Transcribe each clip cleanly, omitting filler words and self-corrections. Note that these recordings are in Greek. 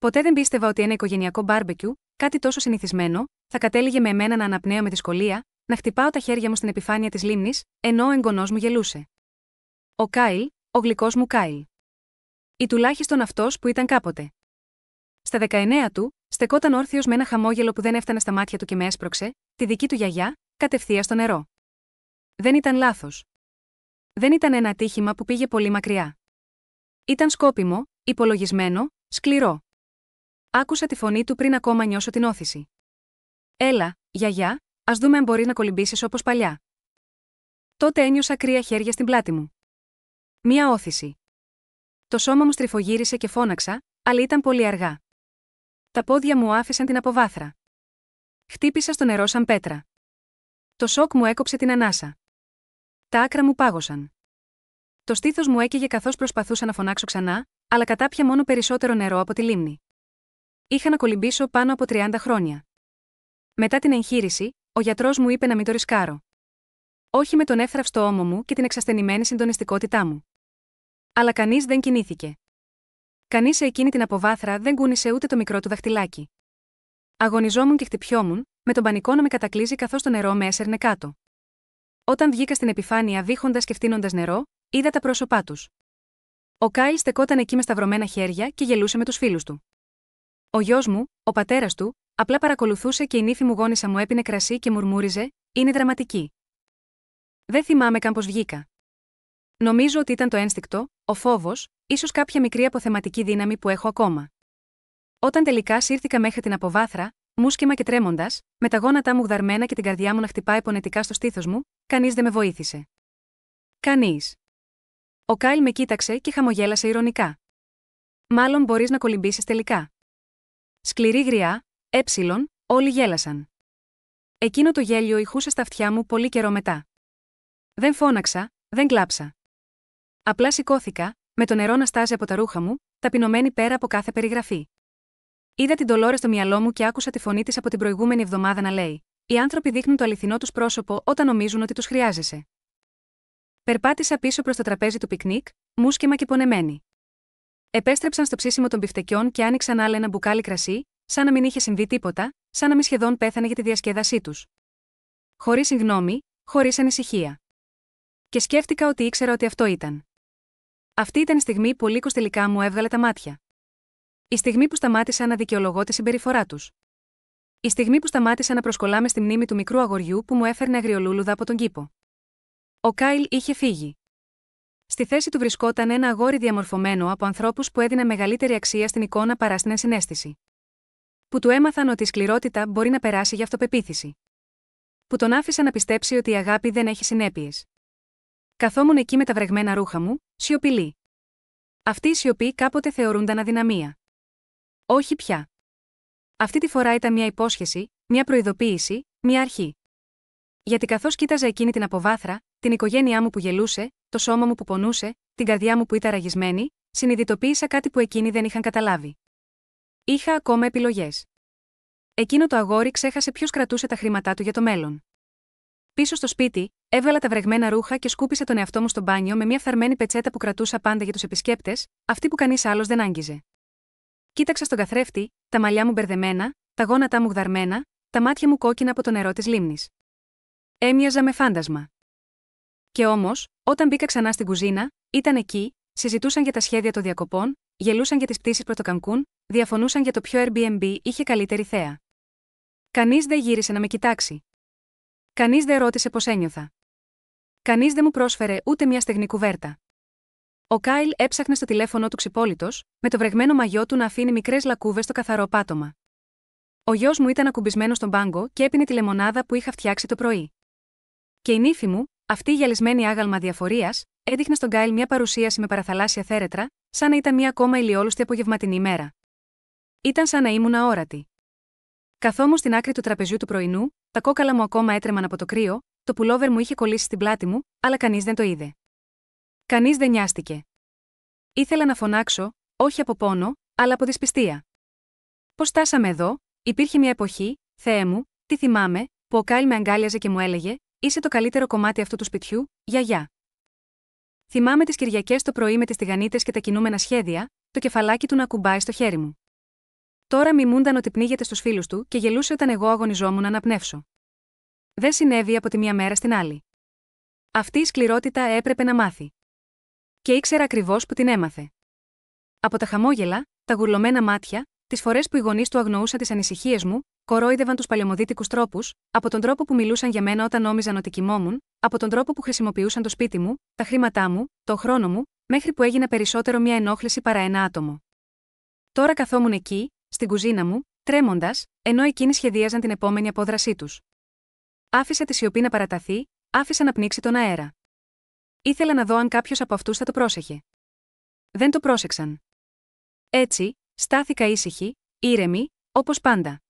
Ποτέ δεν πίστευα ότι ένα οικογενειακό μπάρμπεκιου, κάτι τόσο συνηθισμένο, θα κατέληγε με εμένα να αναπνέω με δυσκολία, να χτυπάω τα χέρια μου στην επιφάνεια της λίμνης, ενώ ο εγγονός μου γελούσε. Ο Κάιλ, ο γλυκός μου Κάιλ. Ή τουλάχιστον αυτός που ήταν κάποτε. Στα 19 του, στεκόταν όρθιος με ένα χαμόγελο που δεν έφτανε στα μάτια του και με έσπρωξε, τη δική του γιαγιά, κατευθείαν στο νερό. Δεν ήταν λάθος. Δεν ήταν ένα ατύχημα που πήγε πολύ μακριά. Ήταν σκόπιμο, υπολογισμένο, σκληρό. Άκουσα τη φωνή του πριν ακόμα νιώσω την όθηση. «Έλα, γιαγιά, ας δούμε αν μπορείς να κολυμπήσεις όπως παλιά». Τότε ένιωσα κρύα χέρια στην πλάτη μου. Μία όθηση. Το σώμα μου στριφογύρισε και φώναξα, αλλά ήταν πολύ αργά. Τα πόδια μου άφησαν την αποβάθρα. Χτύπησα στο νερό σαν πέτρα. Το σοκ μου έκοψε την ανάσα. Τα άκρα μου πάγωσαν. Το στήθος μου έκαιγε καθώς προσπαθούσα να φωνάξω ξανά, αλλά κατάπια μόνο περισσότερο νερό από τη λίμνη. Είχα να κολυμπήσω πάνω από 30 χρόνια. Μετά την εγχείρηση, ο γιατρός μου είπε να μην το ρισκάρω. Όχι με τον εύθραυστο ώμο μου και την εξασθενημένη συντονιστικότητά μου. Αλλά κανείς δεν κινήθηκε. Κανείς σε εκείνη την αποβάθρα δεν κούνησε ούτε το μικρό του δαχτυλάκι. Αγωνιζόμουν και χτυπιόμουν, με τον πανικό να με κατακλείζει καθώς το νερό με έσερνε κάτω. Όταν βγήκα στην επιφάνεια βήχοντας και φτύνοντας νερό, είδα τα πρόσωπά τους. Ο Κάιλ στεκόταν εκεί με σταυρωμένα χέρια και γελούσε με τους φίλους του. Ο γιος μου, ο πατέρας του, απλά παρακολουθούσε και η νύφη μου γόνισσα μου έπινε κρασί και μουρμούριζε: «Είναι δραματική». Δεν θυμάμαι καν πώς βγήκα. Νομίζω ότι ήταν το ένστικτο, ο φόβος, ίσως κάποια μικρή αποθεματική δύναμη που έχω ακόμα. Όταν τελικά σύρθηκα μέχρι την αποβάθρα, μουσκεμα και τρέμοντας, με τα γόνατά μου γδαρμένα και την καρδιά μου να χτυπάει πονετικά στο στήθος μου, κανείς δεν με βοήθησε. Κανείς. Ο Κάιλ με κοίταξε και χαμογέλασε ειρωνικά. «Μάλλον μπορείς να κολυμπήσεις τελικά». Σκληρή γριά, όλοι γέλασαν. Εκείνο το γέλιο ηχούσε στα αυτιά μου πολύ καιρό μετά. Δεν φώναξα, δεν κλάψα. Απλά σηκώθηκα, με το νερό να στάζει από τα ρούχα μου, ταπεινωμένη πέρα από κάθε περιγραφή. Είδα την Ντολόρες στο μυαλό μου και άκουσα τη φωνή της από την προηγούμενη εβδομάδα να λέει: «Οι άνθρωποι δείχνουν το αληθινό τους πρόσωπο όταν νομίζουν ότι τους χρειάζεσαι». Περπάτησα πίσω προς το τραπέζι του πικνίκ, μουσκεμα και πονεμένη. Επέστρεψαν στο ψήσιμο των μπιφτεκιών και άνοιξαν άλλο ένα μπουκάλι κρασί, σαν να μην είχε συμβεί τίποτα, σαν να μην σχεδόν πέθανε για τη διασκέδασή τους. Χωρίς συγγνώμη, χωρίς ανησυχία. Και σκέφτηκα ότι ήξερα ότι αυτό ήταν. Αυτή ήταν η στιγμή που ο λύκος τελικά μου έβγαλε τα μάτια. Η στιγμή που σταμάτησα να δικαιολογώ τη συμπεριφορά τους. Η στιγμή που σταμάτησα να προσκολάμαι στη μνήμη του μικρού αγοριού που μου έφερνε αγριολούλουδα από τον κήπο. Ο Κάιλ είχε φύγει. Στη θέση του βρισκόταν ένα αγόρι διαμορφωμένο από ανθρώπους που έδιναν μεγαλύτερη αξία στην εικόνα παρά στην ενσυναίσθηση. Που του έμαθαν ότι η σκληρότητα μπορεί να περάσει για αυτοπεποίθηση. Που τον άφησαν να πιστέψει ότι η αγάπη δεν έχει συνέπειες. Καθόμουν εκεί με τα βρεγμένα ρούχα μου, σιωπηλή. Αυτή η σιωπή κάποτε θεωρούνταν αδυναμία. Όχι πια. Αυτή τη φορά ήταν μια υπόσχεση, μια προειδοποίηση, μια αρχή. Γιατί καθώς κοίταζα εκείνη την αποβάθρα, την οικογένειά μου που γελούσε, το σώμα μου που πονούσε, την καρδιά μου που ήταν ραγισμένη, συνειδητοποίησα κάτι που εκείνοι δεν είχαν καταλάβει. Είχα ακόμα επιλογές. Εκείνο το αγόρι ξέχασε ποιος κρατούσε τα χρήματά του για το μέλλον. Πίσω στο σπίτι, έβγαλα τα βρεγμένα ρούχα και σκούπισα τον εαυτό μου στο μπάνιο με μια φθαρμένη πετσέτα που κρατούσα πάντα για τους επισκέπτες, αυτή που κανείς άλλος δεν άγγιζε. Κοίταξα στον καθρέφτη, τα μαλλιά μου μπερδεμένα, τα γόνατά μου γδαρμένα, τα μάτια μου κόκκινα από το νερό της λίμνης. Έμοιαζα με φάντασμα. Και όμως, όταν μπήκα ξανά στην κουζίνα, ήταν εκεί, συζητούσαν για τα σχέδια των διακοπών, γελούσαν για τις πτήσεις προς το Κανκούν, διαφωνούσαν για το ποιο Airbnb είχε καλύτερη θέα. Κανείς δεν γύρισε να με κοιτάξει. Κανείς δεν ρώτησε πώς ένιωθα. Κανείς δεν μου πρόσφερε ούτε μια στεγνή κουβέρτα. Ο Κάιλ έψαχνε στο τηλέφωνο του ξυπόλυτος, με το βρεγμένο μαγιό του να αφήνει μικρές λακκούβες στο καθαρό πάτωμα. Ο γιος μου ήταν ακουμπισμένος στον πάγκο και έπινε τη λεμονάδα που είχα φτιάξει το πρωί. Και η νύφη μου, αυτή η γυαλισμένη άγαλμα διαφορίας, έδειχνε στον Κάιλ μια παρουσίαση με παραθαλάσσια θέρετρα, σαν να ήταν μια ακόμα ηλιόλουστη απογευματινή ημέρα. Ήταν σαν να ήμουν αόρατη. Καθόμουν στην άκρη του τραπεζιού του πρωινού, τα κόκαλα μου ακόμα έτρεμαν από το κρύο, το πουλόβερ μου είχε κολλήσει στην πλάτη μου, αλλά κανείς δεν το είδε. Κανείς δεν νοιάστηκε. Ήθελα να φωνάξω, όχι από πόνο, αλλά από δυσπιστία. Πώς στάσαμε εδώ? Υπήρχε μια εποχή, Θεέ μου, τι θυμάμαι, που ο Κάιλ με αγκάλιαζε και μου έλεγε: «Είσαι το καλύτερο κομμάτι αυτού του σπιτιού, γιαγιά». Θυμάμαι τις Κυριακές το πρωί με τις τηγανίτες και τα κινούμενα σχέδια, το κεφαλάκι του να ακουμπάει στο χέρι μου. Τώρα μιμούνταν ότι πνίγεται στους φίλους του και γελούσε όταν εγώ αγωνιζόμουν να αναπνεύσω. Δεν συνέβη από τη μία μέρα στην άλλη. Αυτή η σκληρότητα έπρεπε να μάθει. Και ήξερα ακριβώς που την έμαθε. Από τα χαμόγελα, τα γουρλωμένα μάτια, τις φορές που οι γονείς του αγνοούσαν τις ανησυχίες μου, κορόιδευαν τους παλαιομοδίτικους τρόπους, από τον τρόπο που μιλούσαν για μένα όταν νόμιζαν ότι κοιμόμουν, από τον τρόπο που χρησιμοποιούσαν το σπίτι μου, τα χρήματά μου, το χρόνο μου, μέχρι που έγινα περισσότερο μια ενόχληση παρά ένα άτομο. Τώρα καθόμουν εκεί, στην κουζίνα μου, τρέμοντας, ενώ εκείνοι σχεδίαζαν την επόμενη απόδρασή τους. Άφησα τη σιωπή να παραταθεί, άφησα να πνίξει τον αέρα. Ήθελα να δω αν κάποιος από αυτούς θα το πρόσεχε. Δεν το πρόσεξαν. Έτσι, στάθηκα ήσυχη, ήρεμη, όπως πάντα.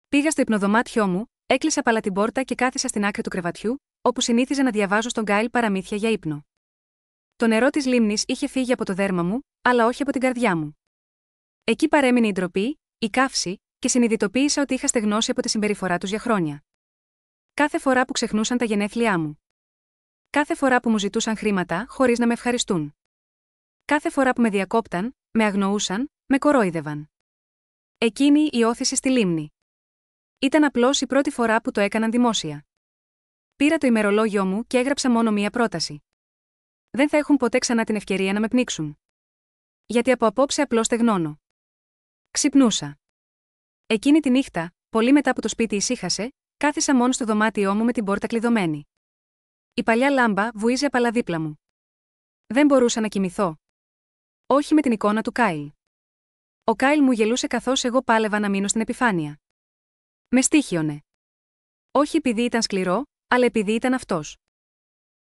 Πήγα στο υπνοδωμάτιό μου, έκλεισα παλά την πόρτα και κάθισα στην άκρη του κρεβατιού, όπου συνήθιζα να διαβάζω στον Κάιλ παραμύθια για ύπνο. Το νερό της λίμνης είχε φύγει από το δέρμα μου, αλλά όχι από την καρδιά μου. Εκεί παρέμεινε η ντροπή, η καύση, και συνειδητοποίησα ότι είχα στεγνώσει από τη συμπεριφορά τους για χρόνια. Κάθε φορά που ξεχνούσαν τα γενέθλιά μου. Κάθε φορά που μου ζητούσαν χρήματα χωρίς να με ευχαριστούν. Κάθε φορά που με διακόπταν, με αγνοούσαν, με κορόιδευαν. Εκείνη η όθηση στη λίμνη. Ήταν απλώς η πρώτη φορά που το έκαναν δημόσια. Πήρα το ημερολόγιο μου και έγραψα μόνο μία πρόταση. Δεν θα έχουν ποτέ ξανά την ευκαιρία να με πνίξουν. Γιατί από απόψε απλώς στεγνώνω. Ξυπνούσα. Εκείνη τη νύχτα, πολύ μετά που το σπίτι ησύχασε, κάθισα μόνο στο δωμάτιό μου με την πόρτα κλειδωμένη. Η παλιά λάμπα βουίζε απαλά δίπλα μου. Δεν μπορούσα να κοιμηθώ. Όχι με την εικόνα του Κάιλ. Ο Κάιλ μου γελούσε καθώς εγώ πάλευα να μείνω στην επιφάνεια. Με στοίχιωνε. Όχι επειδή ήταν σκληρό, αλλά επειδή ήταν αυτός.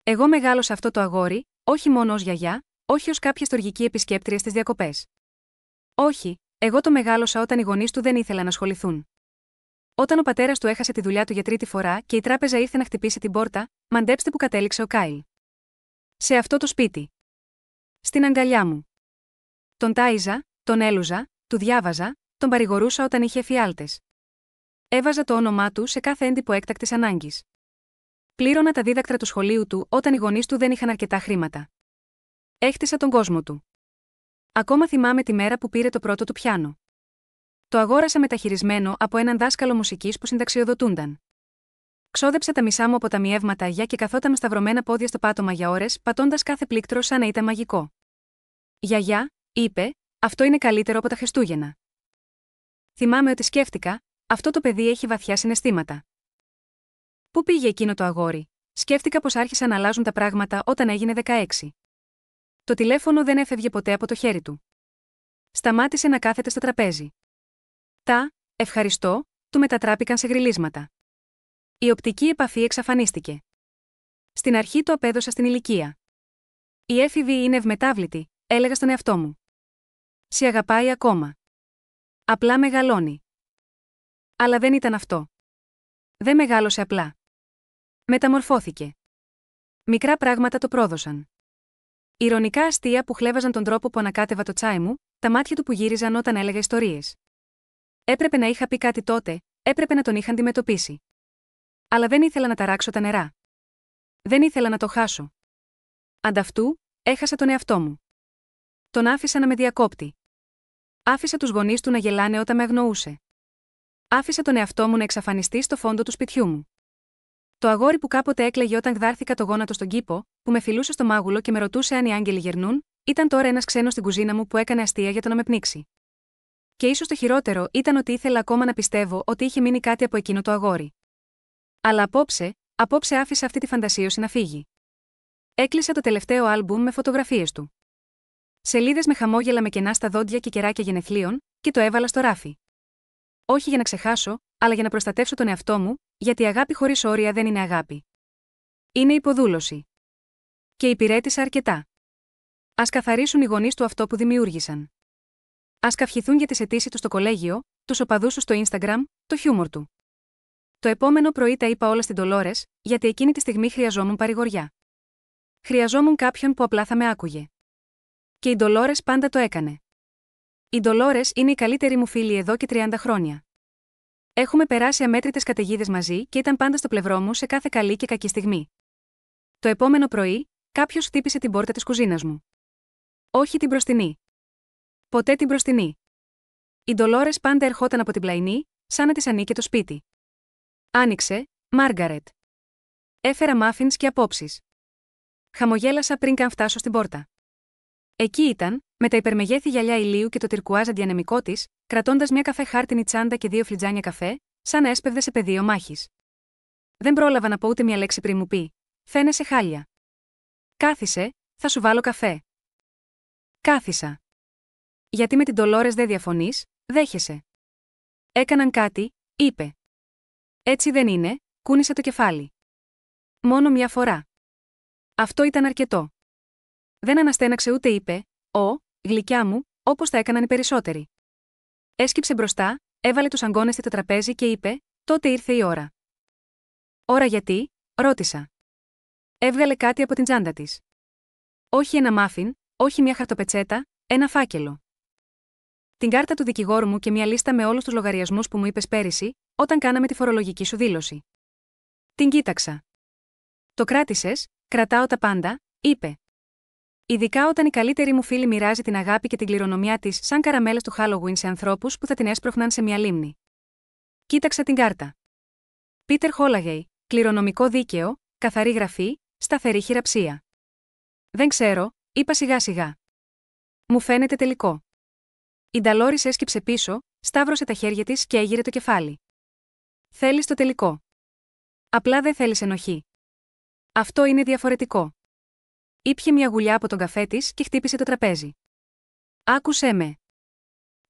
Εγώ μεγάλωσα αυτό το αγόρι, όχι μόνο ως γιαγιά, όχι ως κάποια στοργική επισκέπτρια στις διακοπές. Όχι, εγώ το μεγάλωσα όταν οι γονείς του δεν ήθελαν να ασχοληθούν. Όταν ο πατέρας του έχασε τη δουλειά του για τρίτη φορά και η τράπεζα ήρθε να χτυπήσει την πόρτα, μαντέψτε που κατέληξε ο Κάιλ. Σε αυτό το σπίτι. Στην αγκαλιά μου. Τον τάιζα, τον έλουζα, του διάβαζα, τον παρηγορούσα όταν είχε εφιάλτες. Έβαζα το όνομά του σε κάθε έντυπο έκτακτης ανάγκης. Πλήρωνα τα δίδακτρα του σχολείου του όταν οι γονείς του δεν είχαν αρκετά χρήματα. Έχτισα τον κόσμο του. Ακόμα θυμάμαι τη μέρα που πήρε το πρώτο του πιάνο. Το αγόρασα μεταχειρισμένο από έναν δάσκαλο μουσικής που συνταξιοδοτούνταν. Ξόδεψα τα μισά μου αποταμιεύματα για και καθόταν με σταυρωμένα πόδια στο πάτωμα για ώρες, πατώντας κάθε πλήκτρο σαν να ήταν μαγικό. «Γιαγιά», είπε, «αυτό είναι καλύτερο από τα Χριστούγεννα». Θυμάμαι ότι σκέφτηκα, αυτό το παιδί έχει βαθιά συναισθήματα. Πού πήγε εκείνο το αγόρι? Σκέφτηκα πως άρχισαν να αλλάζουν τα πράγματα όταν έγινε 16. Το τηλέφωνο δεν έφευγε ποτέ από το χέρι του. Σταμάτησε να κάθεται στο τραπέζι. Τα «ευχαριστώ» του μετατράπηκαν σε γριλίσματα. Η οπτική επαφή εξαφανίστηκε. Στην αρχή το απέδωσα στην ηλικία. Η έφηβη είναι ευμετάβλητη, έλεγα στον εαυτό μου. Σε αγαπάει ακόμα. Απλά μεγαλώνει. Αλλά δεν ήταν αυτό. Δεν μεγάλωσε απλά. Μεταμορφώθηκε. Μικρά πράγματα το πρόδωσαν. Ηρωνικά αστεία που χλέβαζαν τον τρόπο που ανακάτευα το τσάι μου, τα μάτια του που γύριζαν όταν έλεγα ιστορίες. Έπρεπε να είχα πει κάτι τότε, έπρεπε να τον είχα αντιμετωπίσει. Αλλά δεν ήθελα να ταράξω τα νερά. Δεν ήθελα να το χάσω. Ανταυτού, έχασα τον εαυτό μου. Τον άφησα να με διακόπτει. Άφησα τους γονείς του να γελάνε όταν με αγνοούσε. Άφησα τον εαυτό μου να εξαφανιστεί στο φόντο του σπιτιού μου. Το αγόρι που κάποτε έκλαιγε όταν γδάρθηκα το γόνατο στον κήπο, που με φιλούσε στο μάγουλο και με ρωτούσε αν οι άγγελοι γερνούν, ήταν τώρα ένας ξένος στην κουζίνα μου που έκανε αστεία για το να με πνίξει. Και ίσως το χειρότερο ήταν ότι ήθελα ακόμα να πιστεύω ότι είχε μείνει κάτι από εκείνο το αγόρι. Αλλά απόψε άφησα αυτή τη φαντασίωση να φύγει. Έκλεισα το τελευταίο άλμπουμ με φωτογραφίες του. Σελίδες με χαμόγελα με κενά στα δόντια και κεράκια γενεθλίων, και το έβαλα στο ράφι. Όχι για να ξεχάσω, αλλά για να προστατεύσω τον εαυτό μου, γιατί η αγάπη χωρίς όρια δεν είναι αγάπη. Είναι υποδούλωση. Και υπηρέτησα αρκετά. Ας καθαρίσουν οι γονείς του αυτό που δημιούργησαν. Ας καυχηθούν για τις αιτήσεις του στο κολέγιο, τους οπαδούς του στο Instagram, το χιούμορ του. Το επόμενο πρωί τα είπα όλα στην Ντολόρες, γιατί εκείνη τη στιγμή χρειαζόμουν παρηγοριά. Χρειαζόμουν κάποιον που απλά θα με άκουγε. Και η Ντολόρες πάντα το έκανε. Η Ντολόρες είναι η καλύτερη μου φίλη εδώ και 30 χρόνια. Έχουμε περάσει αμέτρητες καταιγίδες μαζί και ήταν πάντα στο πλευρό μου σε κάθε καλή και κακή στιγμή. Το επόμενο πρωί, κάποιος χτύπησε την πόρτα της κουζίνας μου. Όχι την μπροστινή. Ποτέ την μπροστινή. Η Ντολόρες πάντα ερχόταν από την πλαϊνή, σαν να της ανήκε το σπίτι. Άνοιξε, Μάργαρετ. Έφερα μάφινς και απόψεις. Χαμογέλασα πριν καν φτάσω στην πόρτα. Εκεί ήταν, με τα υπερμεγέθη γυαλιά ηλίου και το τυρκουάζ αντιανεμικό της, κρατώντας μια καφέ χάρτινη τσάντα και 2 φλιτζάνια καφέ, σαν να έσπευδε σε πεδίο μάχης. Δεν πρόλαβα να πω ούτε μια λέξη πριν μου πει: «Φαίνεσαι χάλια». «Κάθισε, θα σου βάλω καφέ». Κάθισα. «Γιατί με την Ντολόρες δεν διαφωνείς, δέχεσαι?» «Έκαναν κάτι», είπε. «Έτσι δεν είναι», κούνησε το κεφάλι. «Μόνο μια φορά». Αυτό ήταν αρκετό. Δεν αναστέναξε ούτε είπε: «Ω, γλυκιά μου», όπως τα έκαναν οι περισσότεροι. Έσκυψε μπροστά, έβαλε τους αγκώνες στο τραπέζι και είπε: «Τότε ήρθε η ώρα». «Ώρα γιατί?» ρώτησα. Έβγαλε κάτι από την τσάντα της. Όχι ένα μάφιν, όχι μια χαρτοπετσέτα, ένα φάκελο. Την κάρτα του δικηγόρου μου και μια λίστα με όλους τους λογαριασμούς που μου είπες πέρυσι, όταν κάναμε τη φορολογική σου δήλωση. Την κοίταξα. «Το κράτησες?» «Κρατάω τα πάντα», είπε. Ειδικά όταν η καλύτερη μου φίλη μοιράζει την αγάπη και την κληρονομιά της σαν καραμέλες του Halloween σε ανθρώπους που θα την έσπροχναν σε μια λίμνη. Κοίταξα την κάρτα. Πίτερ Χόλαγεϊ, κληρονομικό δίκαιο, καθαρή γραφή, σταθερή χειραψία. Δεν ξέρω, είπα σιγά σιγά. Μου φαίνεται τελικό. Η Ντολόρες έσκυψε πίσω, σταύρωσε τα χέρια της και έγειρε το κεφάλι. Θέλεις το τελικό. Απλά δεν θέλεις ενοχή. Αυτό είναι διαφορετικό. Ήπιε μια γουλιά από τον καφέ της και χτύπησε το τραπέζι. Άκουσέ με.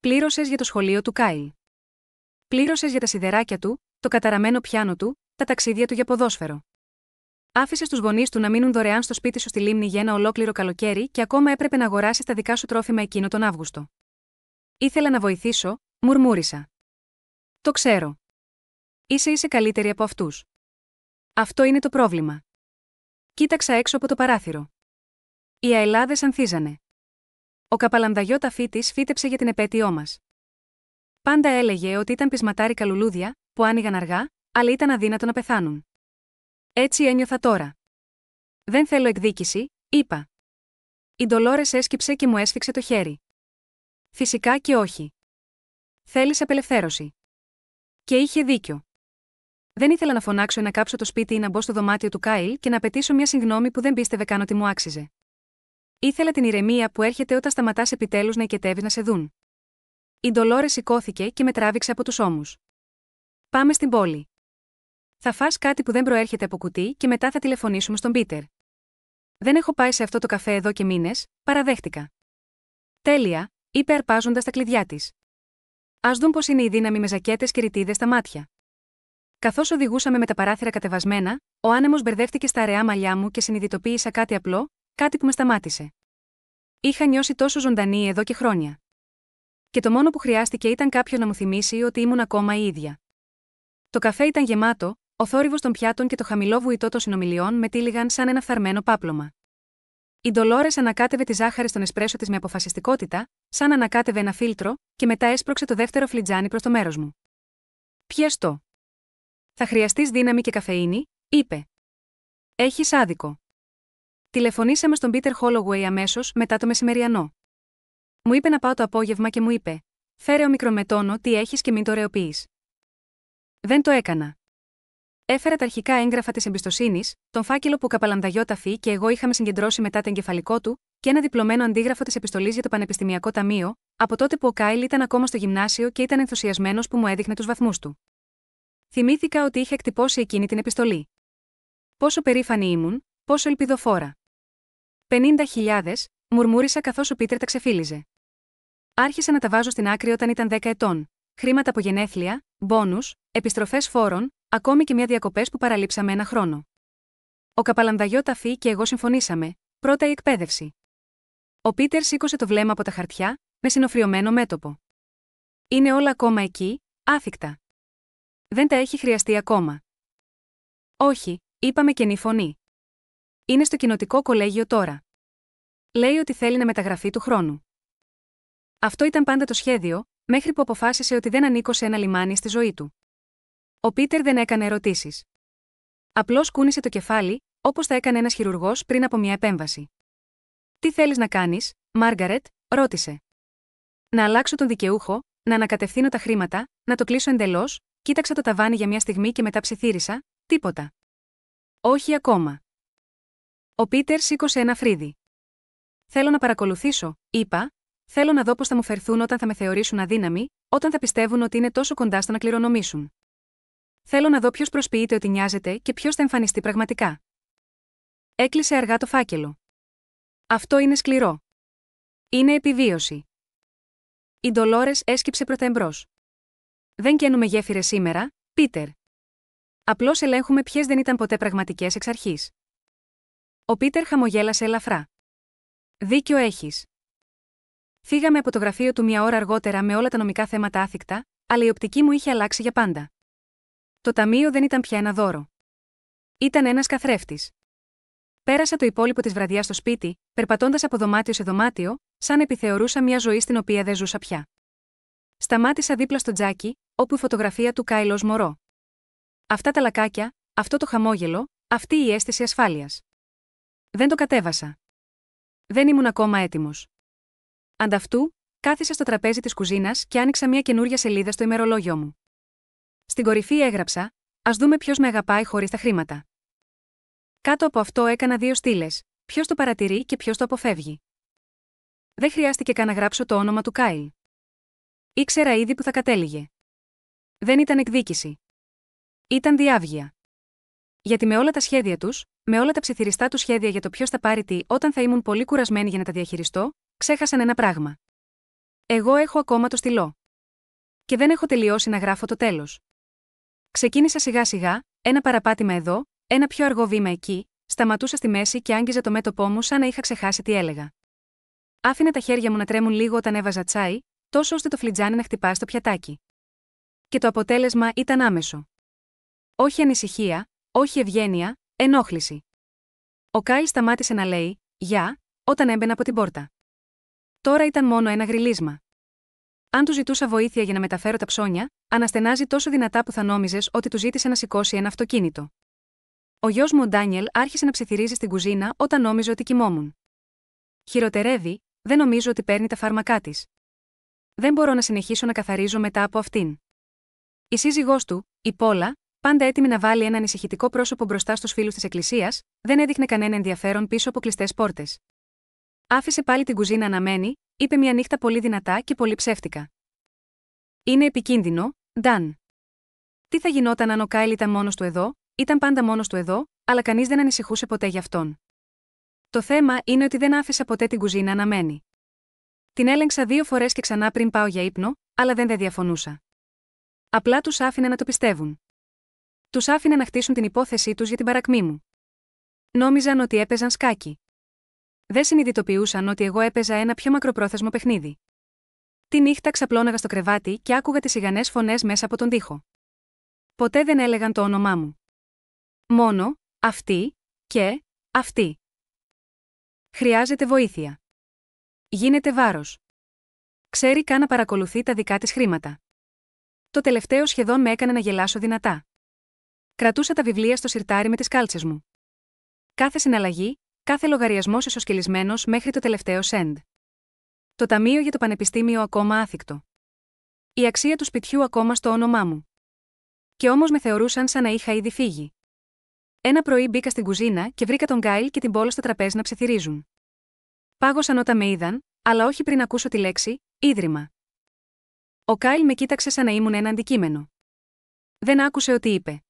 Πλήρωσες για το σχολείο του Κάιλ. Πλήρωσες για τα σιδεράκια του, το καταραμένο πιάνο του, τα ταξίδια του για ποδόσφαιρο. Άφησες τους γονείς του να μείνουν δωρεάν στο σπίτι σου στη λίμνη για ένα ολόκληρο καλοκαίρι και ακόμα έπρεπε να αγοράσεις τα δικά σου τρόφιμα εκείνο τον Αύγουστο. Ήθελα να βοηθήσω, μουρμούρισα. Το ξέρω. Είσαι καλύτερη από αυτούς. Αυτό είναι το πρόβλημα. Κοίταξα έξω από το παράθυρο. Οι αελάδες ανθίζανε. Ο καπαλαμδαγιό ταφί της φύτεψε για την επέτειό μας. Πάντα έλεγε ότι ήταν πεισματάρικα λουλούδια, που άνοιγαν αργά, αλλά ήταν αδύνατο να πεθάνουν. Έτσι ένιωθα τώρα. Δεν θέλω εκδίκηση, είπα. Η Ντολόρες έσκυψε και μου έσφιξε το χέρι. Φυσικά και όχι. Θέλεις απελευθέρωση. Και είχε δίκιο. Δεν ήθελα να φωνάξω ή να κάψω το σπίτι ή να μπω στο δωμάτιο του Κάιλ και να απαιτήσω μια συγγνώμη που δεν πίστευε καν ότι μου άξιζε. Ήθελα την ηρεμία που έρχεται όταν σταματάς επιτέλους να οικετεύεις να σε δουν. Η Ντολόρες σηκώθηκε και με τράβηξε από τους ώμους. Πάμε στην πόλη. Θα φας κάτι που δεν προέρχεται από κουτί και μετά θα τηλεφωνήσουμε στον Πίτερ. Δεν έχω πάει σε αυτό το καφέ εδώ και μήνες, παραδέχτηκα. Τέλεια, είπε αρπάζοντας τα κλειδιά της. Ας δουν πώς είναι η δύναμη με ζακέτες και ρητίδες στα μάτια. Καθώς οδηγούσαμε με τα παράθυρα κατεβασμένα, ο άνεμος μπερδεύτηκε στα αραιά μαλλιά μου και συνειδητοποίησα κάτι απλό, κάτι που με σταμάτησε. Είχα νιώσει τόσο ζωντανή εδώ και χρόνια. Και το μόνο που χρειάστηκε ήταν κάποιος να μου θυμίσει ότι ήμουν ακόμα η ίδια. Το καφέ ήταν γεμάτο, ο θόρυβος των πιάτων και το χαμηλό βουητό των συνομιλιών με τύλιγαν σαν ένα φθαρμένο πάπλωμα. Η Ντολόρες ανακάτευε τη ζάχαρη στον εσπρέσο της με αποφασιστικότητα, σαν ανακάτευε ένα φίλτρο, και μετά έσπρωξε το δεύτερο φλιτζάνι προς το μέρος μου. «Πιες το. Θα χρειαστείς δύναμη και καφεΐνη», είπε. «Έχεις άδικο». Τηλεφωνήσαμε στον Πίτερ Χόλογουεϊ αμέσως μετά το μεσημεριανό. Μου είπε να πάω το απόγευμα και μου είπε: «Φέρε ομικρομετόνο τι έχεις και μην το ρεοποιείς». Δεν το έκανα. Έφερα τα αρχικά έγγραφα της εμπιστοσύνης, τον φάκελο που ο καπαλαμδαγιό ταφί και εγώ είχαμε συγκεντρώσει μετά το εγκεφαλικό του, και ένα διπλωμένο αντίγραφο της επιστολής για το Πανεπιστημιακό Ταμείο, από τότε που ο Κάιλ ήταν ακόμα στο γυμνάσιο και ήταν ενθουσιασμένος που μου έδειχνε τους βαθμούς του. Θυμήθηκα ότι είχε εκτυπώσει εκείνη την επιστολή. Πόσο περήφανη ήμουν, πόσο ελπιδοφόρα. 50.000, μουρμούρισα καθώς ο Πίτερ τα ξεφύλιζε. Άρχισα να τα βάζω στην άκρη όταν ήταν 10 ετών. Χρήματα από γενέθλια, μπόνους, επιστροφές φόρων, ακόμη και μια διακοπές που παραλείψαμε ένα χρόνο. Ο καπαλαμδαγιό ταφί και εγώ συμφωνήσαμε, πρώτα η εκπαίδευση. Ο Πίτερ σήκωσε το βλέμμα από τα χαρτιά, με συνοφριωμένο μέτωπο. Είναι όλα ακόμα εκεί, άθικτα. Δεν τα έχει χρειαστεί ακόμα. Όχι, είπαμε καινή φωνή. Είναι στο κοινοτικό κολέγιο τώρα. Λέει ότι θέλει να μεταγραφεί του χρόνου. Αυτό ήταν πάντα το σχέδιο, μέχρι που αποφάσισε ότι δεν ανήκω σε ένα λιμάνι στη ζωή του. Ο Πίτερ δεν έκανε ερωτήσεις. Απλώς κούνησε το κεφάλι, όπως θα έκανε ένας χειρουργός πριν από μια επέμβαση. «Τι θέλεις να κάνεις, Μάργαρετ?» ρώτησε. «Να αλλάξω τον δικαιούχο», να ανακατευθύνω τα χρήματα, να το κλείσω εντελώς, κοίταξα το ταβάνι για μια στιγμή και μετά ψιθύρισα, τίποτα. Όχι ακόμα. Ο Πίτερ σήκωσε ένα φρύδι. Θέλω να παρακολουθήσω, είπα, θέλω να δω πώς θα μου φερθούν όταν θα με θεωρήσουν αδύναμη, όταν θα πιστεύουν ότι είναι τόσο κοντά στο να κληρονομήσουν. Θέλω να δω ποιος προσποιείται ότι νοιάζεται και ποιος θα εμφανιστεί πραγματικά. Έκλεισε αργά το φάκελο. Αυτό είναι σκληρό. Είναι επιβίωση. Η Ντολόρες έσκυψε προς τα εμπρός. Δεν καίνουμε γέφυρες σήμερα, Πίτερ. Απλώς ελέγχουμε ποιες δεν ήταν ποτέ πραγματικές εξ αρχής. Ο Πίτερ χαμογέλασε ελαφρά. Δίκιο έχεις. Φύγαμε από το γραφείο του μια ώρα αργότερα με όλα τα νομικά θέματα άθικτα, αλλά η οπτική μου είχε αλλάξει για πάντα. Το ταμείο δεν ήταν πια ένα δώρο. Ήταν ένας καθρέφτης. Πέρασα το υπόλοιπο της βραδιάς στο σπίτι, περπατώντας από δωμάτιο σε δωμάτιο, σαν επιθεωρούσα μια ζωή στην οποία δεν ζούσα πια. Σταμάτησα δίπλα στο τζάκι, όπου η φωτογραφία του Κάιλ ως μωρό. Αυτά τα λακάκια, αυτό το χαμόγελο, αυτή η αίσθηση ασφάλειας. Δεν το κατέβασα. Δεν ήμουν ακόμα έτοιμος. Ανταυτού, κάθισα στο τραπέζι της κουζίνας και άνοιξα μια καινούρια σελίδα στο ημερολόγιο μου. Στην κορυφή έγραψα: «Ας δούμε ποιος με αγαπάει χωρίς τα χρήματα». Κάτω από αυτό έκανα 2 στήλες: ποιος το παρατηρεί και ποιος το αποφεύγει. Δεν χρειάστηκε καν να γράψω το όνομα του Κάιλ. Ήξερα ήδη που θα κατέληγε. Δεν ήταν εκδίκηση. Ήταν διάβγεια. Γιατί με όλα τα σχέδια τους, με όλα τα ψιθυριστά του σχέδια για το ποιος θα πάρει τι όταν θα ήμουν πολύ κουρασμένη για να τα διαχειριστώ, ξέχασαν ένα πράγμα. Εγώ έχω ακόμα το στυλό. Και δεν έχω τελειώσει να γράφω το τέλος. Ξεκίνησα σιγά σιγά, ένα παραπάτημα εδώ, ένα πιο αργό βήμα εκεί, σταματούσα στη μέση και άγγιζα το μέτωπό μου σαν να είχα ξεχάσει τι έλεγα. Άφηνα τα χέρια μου να τρέμουν λίγο όταν έβαζα τσάι, τόσο ώστε το φλιτζάνι να χτυπά στο πιατάκι. Και το αποτέλεσμα ήταν άμεσο. Όχι ανησυχία, όχι ευγένεια, ενόχληση. Ο Κάιλ σταμάτησε να λέει «Γεια» όταν έμπαινα από την πόρτα. Τώρα ήταν μόνο ένα γρυλίσμα. Αν του ζητούσα βοήθεια για να μεταφέρω τα ψώνια, αναστενάζει τόσο δυνατά που θα νόμιζες ότι του ζήτησε να σηκώσει ένα αυτοκίνητο. Ο γιος μου ο Ντάνιελ άρχισε να ψιθυρίζει στην κουζίνα όταν νόμιζε ότι κοιμόμουν. Χειροτερεύει, δεν νομίζω ότι παίρνει τα φάρμακά της. Δεν μπορώ να συνεχίσω να καθαρίζω μετά από αυτήν. Η σύζυγός του, η Πόλα, πάντα έτοιμη να βάλει ένα ανησυχητικό πρόσωπο μπροστά στους φίλους της εκκλησίας, δεν έδειχνε κανένα ενδιαφέρον πίσω από κλειστές πόρτες. Άφησε πάλι την κουζίνα να μένει, είπε μια νύχτα πολύ δυνατά και πολύ ψεύτικα. Είναι επικίνδυνο, Νταν. Τι θα γινόταν αν ο Κάιλ ήταν μόνος του εδώ, ήταν πάντα μόνος του εδώ, αλλά κανείς δεν ανησυχούσε ποτέ γι' αυτόν. Το θέμα είναι ότι δεν άφησα ποτέ την κουζίνα να μένει. Την έλεγξα 2 φορές και ξανά πριν πάω για ύπνο, αλλά δεν διαφωνούσα. Απλά τους άφηνα να το πιστεύουν. Τους άφηνα να χτίσουν την υπόθεσή τους για την παρακμή μου. Νόμιζαν ότι έπαιζαν σκάκι. Δεν συνειδητοποιούσαν ότι εγώ έπαιζα ένα πιο μακροπρόθεσμο παιχνίδι. Τη νύχτα ξαπλώναγα στο κρεβάτι και άκουγα τις σιγανές φωνές μέσα από τον τοίχο. Ποτέ δεν έλεγαν το όνομά μου. Μόνο, αυτή, και, αυτή. Χρειάζεται βοήθεια. Γίνεται βάρος. Ξέρει καν να παρακολουθεί τα δικά της χρήματα. Το τελευταίο σχεδόν με έκανε να γελάσω δυνατά. Κρατούσα τα βιβλία στο σιρτάρι με τις κάλτσες μου. Κάθε συναλλαγή, κάθε λογαριασμός ισοσκελισμένος μέχρι το τελευταίο σεντ. Το ταμείο για το πανεπιστήμιο ακόμα άθικτο. Η αξία του σπιτιού ακόμα στο όνομά μου. Και όμως με θεωρούσαν σαν να είχα ήδη φύγει. Ένα πρωί μπήκα στην κουζίνα και βρήκα τον Γκάιλ και την Πόλα στο τραπέζι να ψιθυρίζουν. Πάγωσαν όταν με είδαν, αλλά όχι πριν ακούσω τη λέξη ίδρυμα. Ο Κάιλ με κοίταξε σαν να ήμουν ένα αντικείμενο. Δεν άκουσε ό,τι είπε.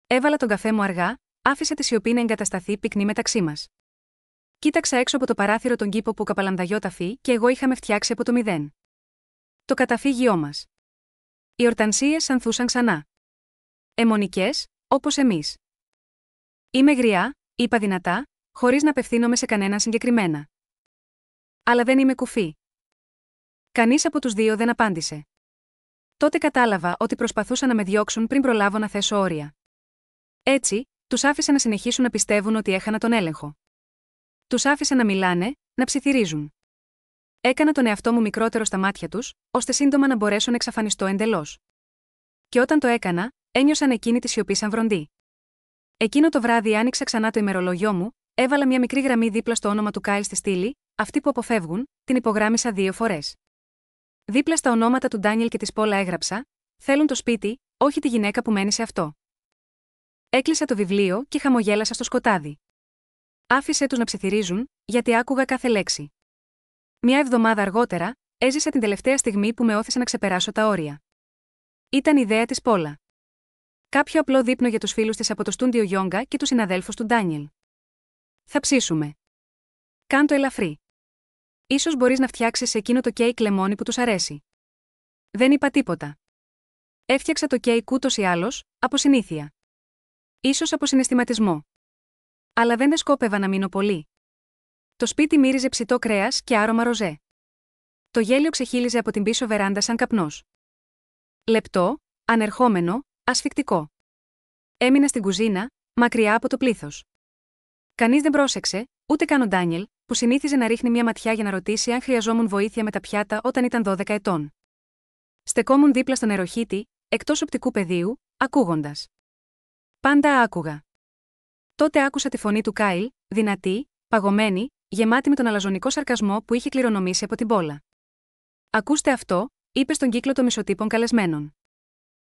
Έβαλα τον καφέ μου αργά, άφησα τη σιωπή να εγκατασταθεί πυκνή μεταξύ μας. Κοίταξα έξω από το παράθυρο τον κήπο που καπαλανδαγιώταφη και εγώ είχαμε φτιάξει από το 0. Το καταφύγιό μας. Οι ορτανσίες ανθούσαν ξανά. Αιμονικές, όπως εμείς. Είμαι γριά, είπα δυνατά, χωρίς να απευθύνομαι σε κανέναν συγκεκριμένα. Αλλά δεν είμαι κουφή. Κανείς από τους 2 δεν απάντησε. Τότε κατάλαβα ότι προσπαθούσαν να με διώξουν πριν προλάβω να θέσω όρια. Έτσι, τους άφησα να συνεχίσουν να πιστεύουν ότι έχανα τον έλεγχο. Τους άφησα να μιλάνε, να ψιθυρίζουν. Έκανα τον εαυτό μου μικρότερο στα μάτια τους, ώστε σύντομα να μπορέσω να εξαφανιστώ εντελώς. Και όταν το έκανα, ένιωσαν εκείνη τη σιωπή σαν βροντί. Εκείνο το βράδυ άνοιξα ξανά το ημερολόγιό μου, έβαλα μια μικρή γραμμή δίπλα στο όνομα του Κάιλ στη στήλη, αυτοί που αποφεύγουν, την υπογράμμισα 2 φορές. Δίπλα στα ονόματα του Ντάνιελ και της Πόλα έγραψα: θέλουν το σπίτι, όχι τη γυναίκα που μένει σε αυτό. Έκλεισα το βιβλίο και χαμογέλασα στο σκοτάδι. Άφησε τους να ψιθυρίζουν, γιατί άκουγα κάθε λέξη. Μια εβδομάδα αργότερα, έζησα την τελευταία στιγμή που με όθησε να ξεπεράσω τα όρια. Ήταν ιδέα της Πόλα. Κάποιο απλό δείπνο για τους φίλους της από το στούντιο Γιόγκα και τους συναδέλφους του Ντάνιελ. Θα ψήσουμε. Κάν το ελαφρύ. Ίσως μπορείς να φτιάξεις εκείνο το κέικ λεμόνι που τους αρέσει. Δεν είπα τίποτα. Έφτιαξα το κέικ ούτως ή άλλως, από συνήθεια. Ίσως από συναισθηματισμό. Αλλά δεν σκόπευα να μείνω πολύ. Το σπίτι μύριζε ψητό κρέας και άρωμα ροζέ. Το γέλιο ξεχύλιζε από την πίσω βεράντα σαν καπνός. Λεπτό, ανερχόμενο, ασφικτικό. Έμεινα στην κουζίνα, μακριά από το πλήθος. Κανείς δεν πρόσεξε, ούτε καν ο Ντάνιελ, που συνήθιζε να ρίχνει μια ματιά για να ρωτήσει αν χρειαζόμουν βοήθεια με τα πιάτα όταν ήταν 12 ετών. Στεκόμουν δίπλα στον νεροχύτη, εκτός οπτικού πεδίου, ακούγοντας. Πάντα άκουγα. Τότε άκουσα τη φωνή του Κάιλ, δυνατή, παγωμένη, γεμάτη με τον αλαζονικό σαρκασμό που είχε κληρονομήσει από την Πόλα. Ακούστε αυτό, είπε στον κύκλο των μισοτύπων καλεσμένων.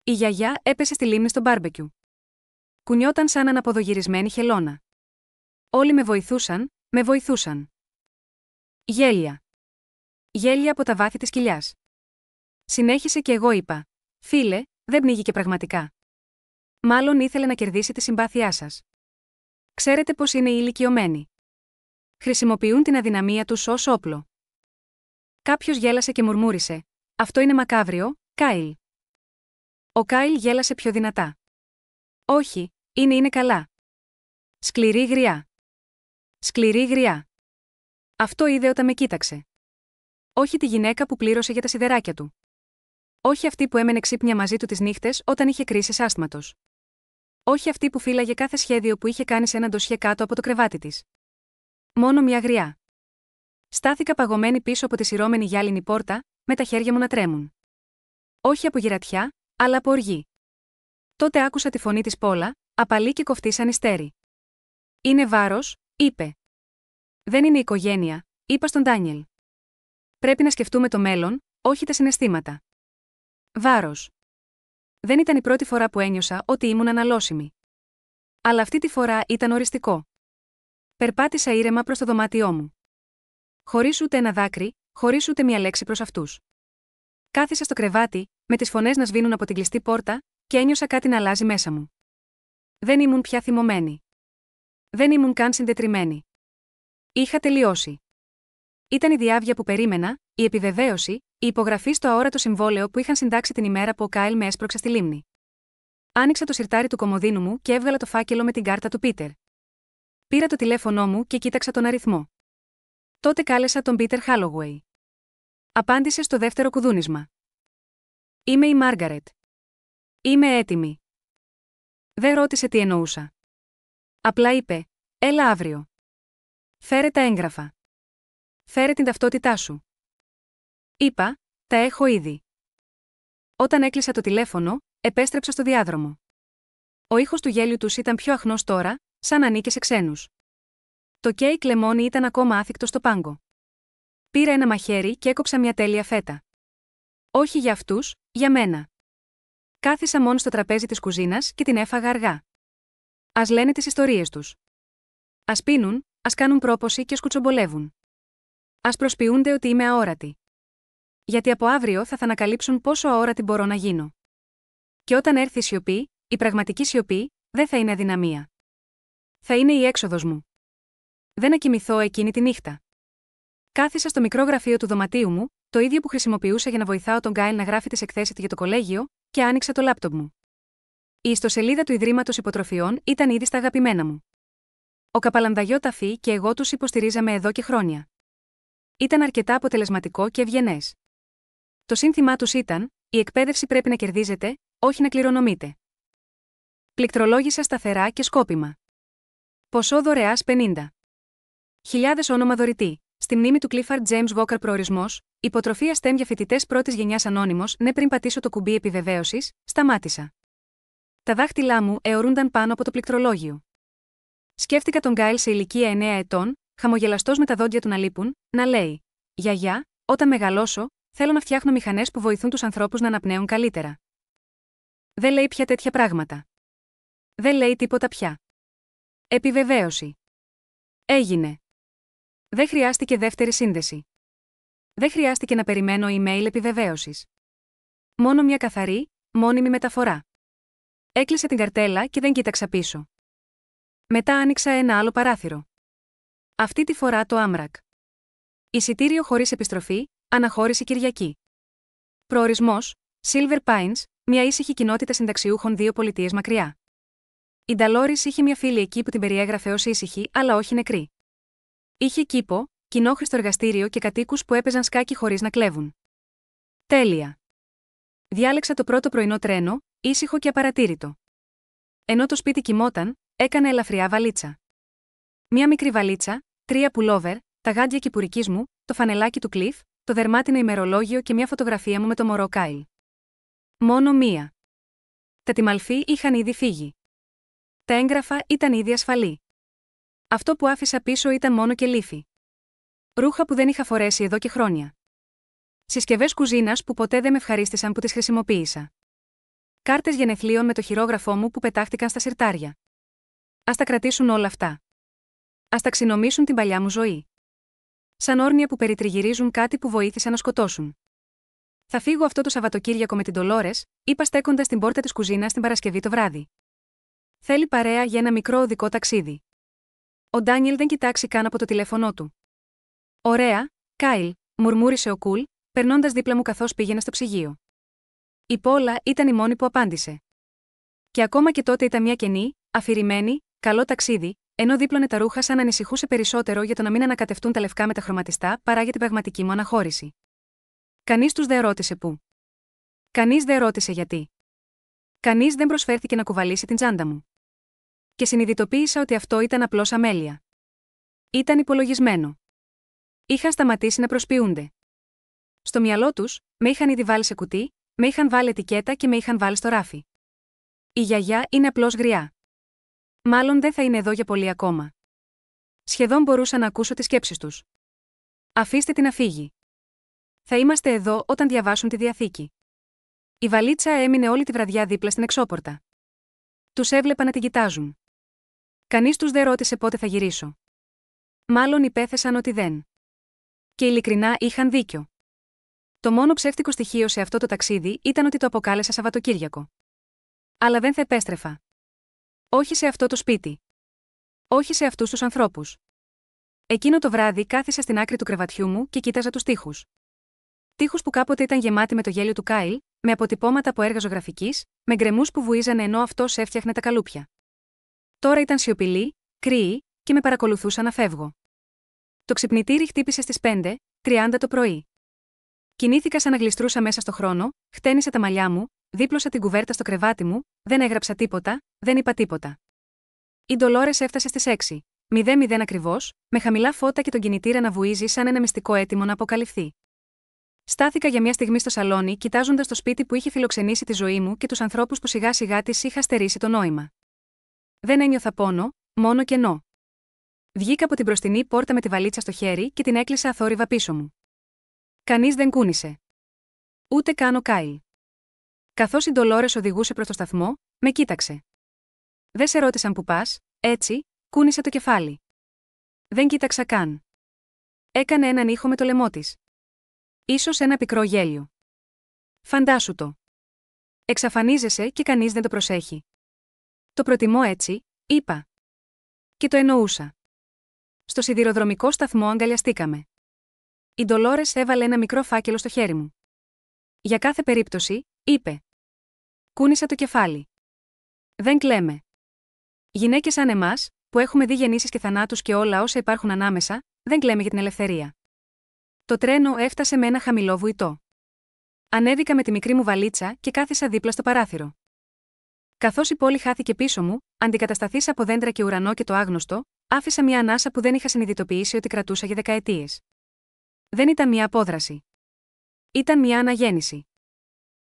Η γιαγιά έπεσε στη λίμνη στο μπάρμπεκιου. Κουνιόταν σαν αναποδογυρισμένη χελώνα. Όλοι με βοηθούσαν. Γέλια. Γέλια από τα βάθη της κοιλιάς. Συνέχισε και εγώ είπα: φίλε, δεν πνίγηκε πραγματικά. Μάλλον ήθελε να κερδίσει τη συμπάθειά σας. Ξέρετε πως είναι οι ηλικιωμένοι. Χρησιμοποιούν την αδυναμία τους ως όπλο. Κάποιος γέλασε και μουρμούρισε: αυτό είναι μακάβριο, Κάιλ. Ο Κάιλ γέλασε πιο δυνατά. Όχι, είναι καλά. Σκληρή γριά. Σκληρή γριά. Αυτό είδε όταν με κοίταξε. Όχι τη γυναίκα που πλήρωσε για τα σιδεράκια του. Όχι αυτή που έμενε ξύπνια μαζί του τις νύχτες όταν είχε κρίσεις άσθματος. Όχι αυτή που φύλαγε κάθε σχέδιο που είχε κάνει σε ένα ντοσιέ κάτω από το κρεβάτι της. Μόνο μια γριά. Στάθηκα παγωμένη πίσω από τη σειρώμενη γυάλινη πόρτα, με τα χέρια μου να τρέμουν. Όχι από γυρατιά, αλλά από οργή. Τότε άκουσα τη φωνή της Πόλα, απαλή και κοφτή σαν ιστέρι. Είναι βάρος, είπε. Δεν είναι οικογένεια, είπα στον Ντάνιελ. Πρέπει να σκεφτούμε το μέλλον, όχι τα συναισθήματα. Βάρος. Δεν ήταν η πρώτη φορά που ένιωσα ότι ήμουν αναλώσιμη. Αλλά αυτή τη φορά ήταν οριστικό. Περπάτησα ήρεμα προς το δωμάτιό μου. Χωρίς ούτε ένα δάκρυ, χωρίς ούτε μια λέξη προς αυτούς. Κάθισα στο κρεβάτι, με τις φωνές να σβήνουν από την κλειστή πόρτα, και ένιωσα κάτι να αλλάζει μέσα μου. Δεν ήμουν πια θυμωμένη. Δεν ήμουν καν συντετριμμένη. Είχα τελειώσει. Ήταν η διάβια που περίμενα, η επιβεβαίωση, η υπογραφή στο αόρατο συμβόλαιο που είχαν συντάξει την ημέρα που ο Κάιλ με έσπρωξε στη λίμνη. Άνοιξα το σιρτάρι του κομοδίνου μου και έβγαλα το φάκελο με την κάρτα του Πίτερ. Πήρα το τηλέφωνό μου και κοίταξα τον αριθμό. Τότε κάλεσα τον Πίτερ Χάλογουεϊ. Απάντησε στο δεύτερο κουδούνισμα. Είμαι η Μάργαρετ. Είμαι έτοιμη. Δεν ρώτησε τι εννοούσα. Απλά είπε: έλα αύριο. Φέρε τα έγγραφα. Φέρε την ταυτότητά σου. Είπα: τα έχω ήδη. Όταν έκλεισα το τηλέφωνο, επέστρεψα στο διάδρομο. Ο ήχος του γέλιου τους ήταν πιο αχνός τώρα, σαν ανήκε σε ξένους. Το κέικ λεμόνι ήταν ακόμα άθικτο στο πάγκο. Πήρα ένα μαχαίρι και έκοψα μια τέλεια φέτα. Όχι για αυτούς, για μένα. Κάθισα μόνο στο τραπέζι της κουζίνας και την έφαγα αργά. Ας λένε τις ιστορίες τους. Ας πίνουν, ας κάνουν πρόποση και ας κουτσομπολεύουν. Ας προσποιούνται ότι είμαι αόρατη. Γιατί από αύριο θα ανακαλύψουν πόσο αόρατη μπορώ να γίνω. Και όταν έρθει η σιωπή, η πραγματική σιωπή, δεν θα είναι αδυναμία. Θα είναι η έξοδος μου. Δεν ακοιμηθώ εκείνη τη νύχτα. Κάθισα στο μικρό γραφείο του δωματίου μου, το ίδιο που χρησιμοποιούσα για να βοηθάω τον Γκάιλ να γράφει τις εκθέσεις του για το κολέγιο, και άνοιξα το λάπτοπ μου. Η ιστοσελίδα του Ιδρύματος Υποτροφιών ήταν ήδη στα αγαπημένα μου. Ο Καπαλαμδαγιό Ταφή και εγώ τους υποστηρίζαμε εδώ και χρόνια. Ήταν αρκετά αποτελεσματικό και ευγενές. Το σύνθημά τους ήταν: η εκπαίδευση πρέπει να κερδίζεται, όχι να κληρονομείται. Πληκτρολόγησα σταθερά και σκόπιμα. Ποσό δωρεάς 50.000 όνομα δωρητή. Στη μνήμη του Clifford James Walker προορισμός, υποτροφία STEM για φοιτητές πρώτης γενιάς ανώνυμος. Ναι, πριν πατήσω το κουμπί επιβεβαίωσης, σταμάτησα. Τα δάχτυλά μου αιωρούνταν πάνω από το πληκτρολόγιο. Σκέφτηκα τον Γκάιλ σε ηλικία 9 ετών, χαμογελαστός με τα δόντια του να λείπουν, να λέει: γιαγιά, όταν μεγαλώσω, θέλω να φτιάχνω μηχανές που βοηθούν τους ανθρώπους να αναπνέουν καλύτερα. Δεν λέει πια τέτοια πράγματα. Δεν λέει τίποτα πια. Επιβεβαίωση. Έγινε. Δεν χρειάστηκε δεύτερη σύνδεση. Δεν χρειάστηκε να περιμένω email επιβεβαίωσης. Μόνο μια καθαρή, μόνιμη μεταφορά. Έκλεισε την καρτέλα και δεν κοίταξα πίσω. Μετά άνοιξα ένα άλλο παράθυρο. Αυτή τη φορά το Amtrak. Εισιτήριο χωρίς επιστροφή, αναχώρηση Κυριακή. Προορισμός, Silver Pines, μια ήσυχη κοινότητα συνταξιούχων 2 πολιτείες μακριά. Η Νταλόρις είχε μια φίλη εκεί που την περιέγραφε ως ήσυχη, αλλά όχι νεκρή. Είχε κήπο, κοινόχρηστο εργαστήριο και κατοίκους που έπαιζαν σκάκι χωρίς να κλέβουν. Τέλεια. Διάλεξα το πρώτο πρωινό τρένο, ήσυχο και απαρατήρητο. Ενώ το σπίτι κοιμόταν, έκανα ελαφριά βαλίτσα. Μια μικρή βαλίτσα, 3 πουλόβερ, τα γάντια κυπουρικής μου, το φανελάκι του Cliff, το δερμάτινο ημερολόγιο και μια φωτογραφία μου με το μωρό Κάιλ. Μόνο μία. Τα τιμαλφή είχαν ήδη φύγει. Τα έγγραφα ήταν ήδη ασφαλή. Αυτό που άφησα πίσω ήταν μόνο και λύφη. Ρούχα που δεν είχα φορέσει εδώ και χρόνια. Συσκευές κουζίνας που ποτέ δεν με ευχαρίστησαν που τις χρησιμοποίησα. Κάρτες γενεθλίων με το χειρόγραφό μου που πετάχτηκαν στα συρτάρια. Ας τα κρατήσουν όλα αυτά. Ας ταξινομήσουν την παλιά μου ζωή. Σαν όρνια που περιτριγυρίζουν κάτι που βοήθησαν να σκοτώσουν. Θα φύγω αυτό το Σαββατοκύριακο με την Ντολόρες, είπα στέκοντας την πόρτα της κουζίνας την Παρασκευή το βράδυ. Θέλει παρέα για ένα μικρό οδικό ταξίδι. Ο Ντάνιελ δεν κοιτάξει καν από το τηλέφωνό του. Ωραία, Κάιλ, μουρμούρισε ο Κουλ, περνώντας δίπλα μου καθώς πήγαινε στο ψυγείο. Η Πόλα ήταν η μόνη που απάντησε. Και ακόμα και τότε ήταν μια κενή, αφηρημένη, καλό ταξίδι, ενώ δίπλωνε τα ρούχα σαν να ανησυχούσε περισσότερο για το να μην ανακατευτούν τα λευκά με τα χρωματιστά παρά για την πραγματική μου αναχώρηση. Κανείς τους δεν ρώτησε πού. Κανείς δεν ρώτησε γιατί. Κανείς δεν προσφέρθηκε να κουβαλήσει την τσάντα μου. Και συνειδητοποίησα ότι αυτό ήταν απλώς αμέλεια. Ήταν υπολογισμένο. Είχαν σταματήσει να προσποιούνται. Στο μυαλό τους, με είχαν ήδη βάλει σε κουτί, με είχαν βάλει ετικέτα και με είχαν βάλει στο ράφι. Η γιαγιά είναι απλώς γριά. Μάλλον δεν θα είναι εδώ για πολύ ακόμα. Σχεδόν μπορούσα να ακούσω τις σκέψεις τους. Αφήστε την να φύγει. Θα είμαστε εδώ όταν διαβάσουν τη Διαθήκη. Η βαλίτσα έμεινε όλη τη βραδιά δίπλα στην εξώπορτα. Τους έβλεπα να την κοιτάζουν. Κανείς τους δεν ρώτησε πότε θα γυρίσω. Μάλλον υπέθεσαν ότι δεν. Και ειλικρινά είχαν δίκιο. Το μόνο ψεύτικο στοιχείο σε αυτό το ταξίδι ήταν ότι το αποκάλεσα Σαββατοκύριακο. Αλλά δεν θα επέστρεφα. Όχι σε αυτό το σπίτι. Όχι σε αυτούς τους ανθρώπους. Εκείνο το βράδυ κάθισα στην άκρη του κρεβατιού μου και κοίταζα τους τοίχους. Τοίχους που κάποτε ήταν γεμάτοι με το γέλιο του Κάιλ, με αποτυπώματα από έργα ζωγραφικής, με γκρεμούς που βουίζανε ενώ αυτός έφτιαχνε τα καλούπια. Τώρα ήταν σιωπηλοί, κρύοι, και με παρακολουθούσαν να φεύγω. Το ξυπνητήρι χτύπησε στις 5:30 το πρωί. Κινήθηκα σαν να γλιστρούσα μέσα στο χρόνο, χτένισα τα μαλλιά μου, δίπλωσα την κουβέρτα στο κρεβάτι μου, δεν έγραψα τίποτα, δεν είπα τίποτα. Η Ντολόρες έφτασε στις 6:00 ακριβώς, με χαμηλά φώτα και τον κινητήρα να βουίζει σαν ένα μυστικό έτοιμο να αποκαλυφθεί. Στάθηκα για μια στιγμή στο σαλόνι, κοιτάζοντας το σπίτι που είχε φιλοξενήσει τη ζωή μου και τους ανθρώπους που σιγά σιγά της είχα στερήσει το νόημα. Δεν ένιωθα πόνο, μόνο κενό. Βγήκα από την μπροστινή πόρτα με τη βαλίτσα στο χέρι και την έκλεισα αθόρυβα πίσω μου. Κανείς δεν κούνησε. Ούτε καν ο Κάιλ. Καθώς η Ντολόρες οδηγούσε προς το σταθμό, με κοίταξε. Δεν σε ρώτησαν που πας, έτσι, κούνησε το κεφάλι. Δεν κοίταξα καν. Έκανε έναν ήχο με το λαιμό της. Ίσως ένα πικρό γέλιο. Φαντάσου το. Εξαφανίζεσαι και κανείς δεν το προσέχει. Το προτιμώ έτσι, είπα. Και το εννοούσα. Στο σιδηροδρομικό σταθμό αγκαλιαστήκαμε. Η Ντολόρες έβαλε ένα μικρό φάκελο στο χέρι μου. Για κάθε περίπτωση, είπε. Κούνησα το κεφάλι. Δεν κλαίμε. Γυναίκες σαν εμάς, που έχουμε δει γεννήσεις και θανάτους και όλα όσα υπάρχουν ανάμεσα, δεν κλαίμε για την ελευθερία. Το τρένο έφτασε με ένα χαμηλό βουητό. Ανέβηκα με τη μικρή μου βαλίτσα και κάθισα δίπλα στο παράθυρο. Καθώς η πόλη χάθηκε πίσω μου, αντικατασταθής από δέντρα και ουρανό και το άγνωστο, άφησα μια ανάσα που δεν είχα συνειδητοποιήσει ότι κρατούσα για δεκαετίες. Δεν ήταν μια απόδραση. Ήταν μια αναγέννηση.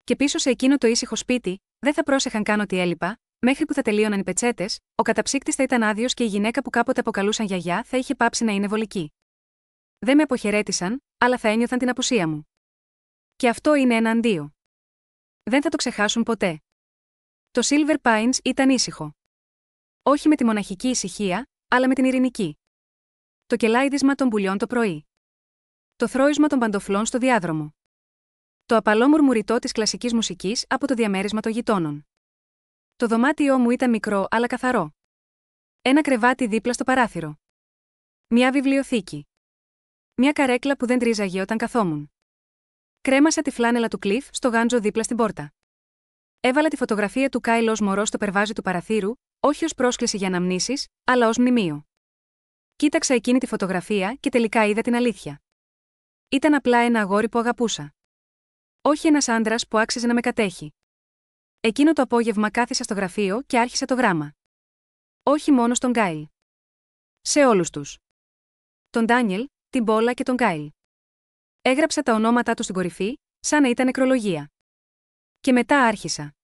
Και πίσω σε εκείνο το ήσυχο σπίτι, δεν θα πρόσεχαν καν ότι έλειπα, μέχρι που θα τελείωναν οι πετσέτες, ο καταψύκτης θα ήταν άδειος και η γυναίκα που κάποτε αποκαλούσαν γιαγιά θα είχε πάψει να είναι βολική. Δεν με αποχαιρέτησαν, αλλά θα ένιωθαν την απουσία μου. Και αυτό είναι ένα αντίο. Δεν θα το ξεχάσουν ποτέ. Το Silver Pines ήταν ήσυχο. Όχι με τη μοναχική ησυχία, αλλά με την ειρηνική. Το κελάιδισμα των πουλιών το πρωί. Το θρώισμα των παντοφλών στο διάδρομο. Το απαλό μουρμουριτό της κλασικής μουσικής από το διαμέρισμα των γειτόνων. Το δωμάτιό μου ήταν μικρό αλλά καθαρό. Ένα κρεβάτι δίπλα στο παράθυρο. Μια βιβλιοθήκη. Μια καρέκλα που δεν τρίζαγε όταν καθόμουν. Κρέμασα τη φλάνελα του Κλειφ στο γάντζο δίπλα στην πόρτα. Έβαλα τη φωτογραφία του Κάιλ ως μωρό στο περβάζι του παραθύρου, όχι ως πρόσκληση για αναμνήσεις, αλλά ως μνημείο. Κοίταξα εκείνη τη φωτογραφία και τελικά είδα την αλήθεια. Ήταν απλά ένα αγόρι που αγαπούσα. Όχι ένας άντρας που άξιζε να με κατέχει. Εκείνο το απόγευμα κάθισα στο γραφείο και άρχισα το γράμμα. Όχι μόνο στον Κάιλ. Σε όλους τους. Τον Ντάνιελ, την Πόλα και τον Κάιλ. Έγραψα τα ονόματά του στην κορυφή, σαν να ήταν νεκρολογία. Και μετά άρχισα.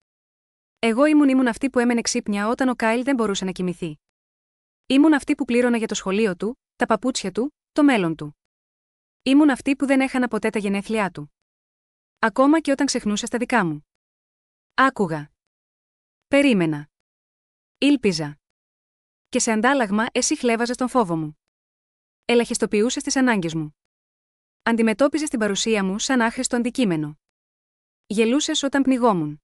Εγώ ήμουν αυτή που έμενε ξύπνια όταν ο Κάιλ δεν μπορούσε να κοιμηθεί. Ήμουν αυτή που πλήρωνα για το σχολείο του, τα παπούτσια του, το μέλλον του. Ήμουν αυτή που δεν έχανα ποτέ τα γενέθλιά του. Ακόμα και όταν ξεχνούσα στα δικά μου. Άκουγα. Περίμενα. Ήλπιζα. Και σε αντάλλαγμα εσύ χλέβαζες τον φόβο μου. Ελαχιστοποιούσες τις ανάγκες μου. Αντιμετώπιζες την παρουσία μου σαν άχρηστο αντικείμενο. Γελούσες όταν πνιγόμουν.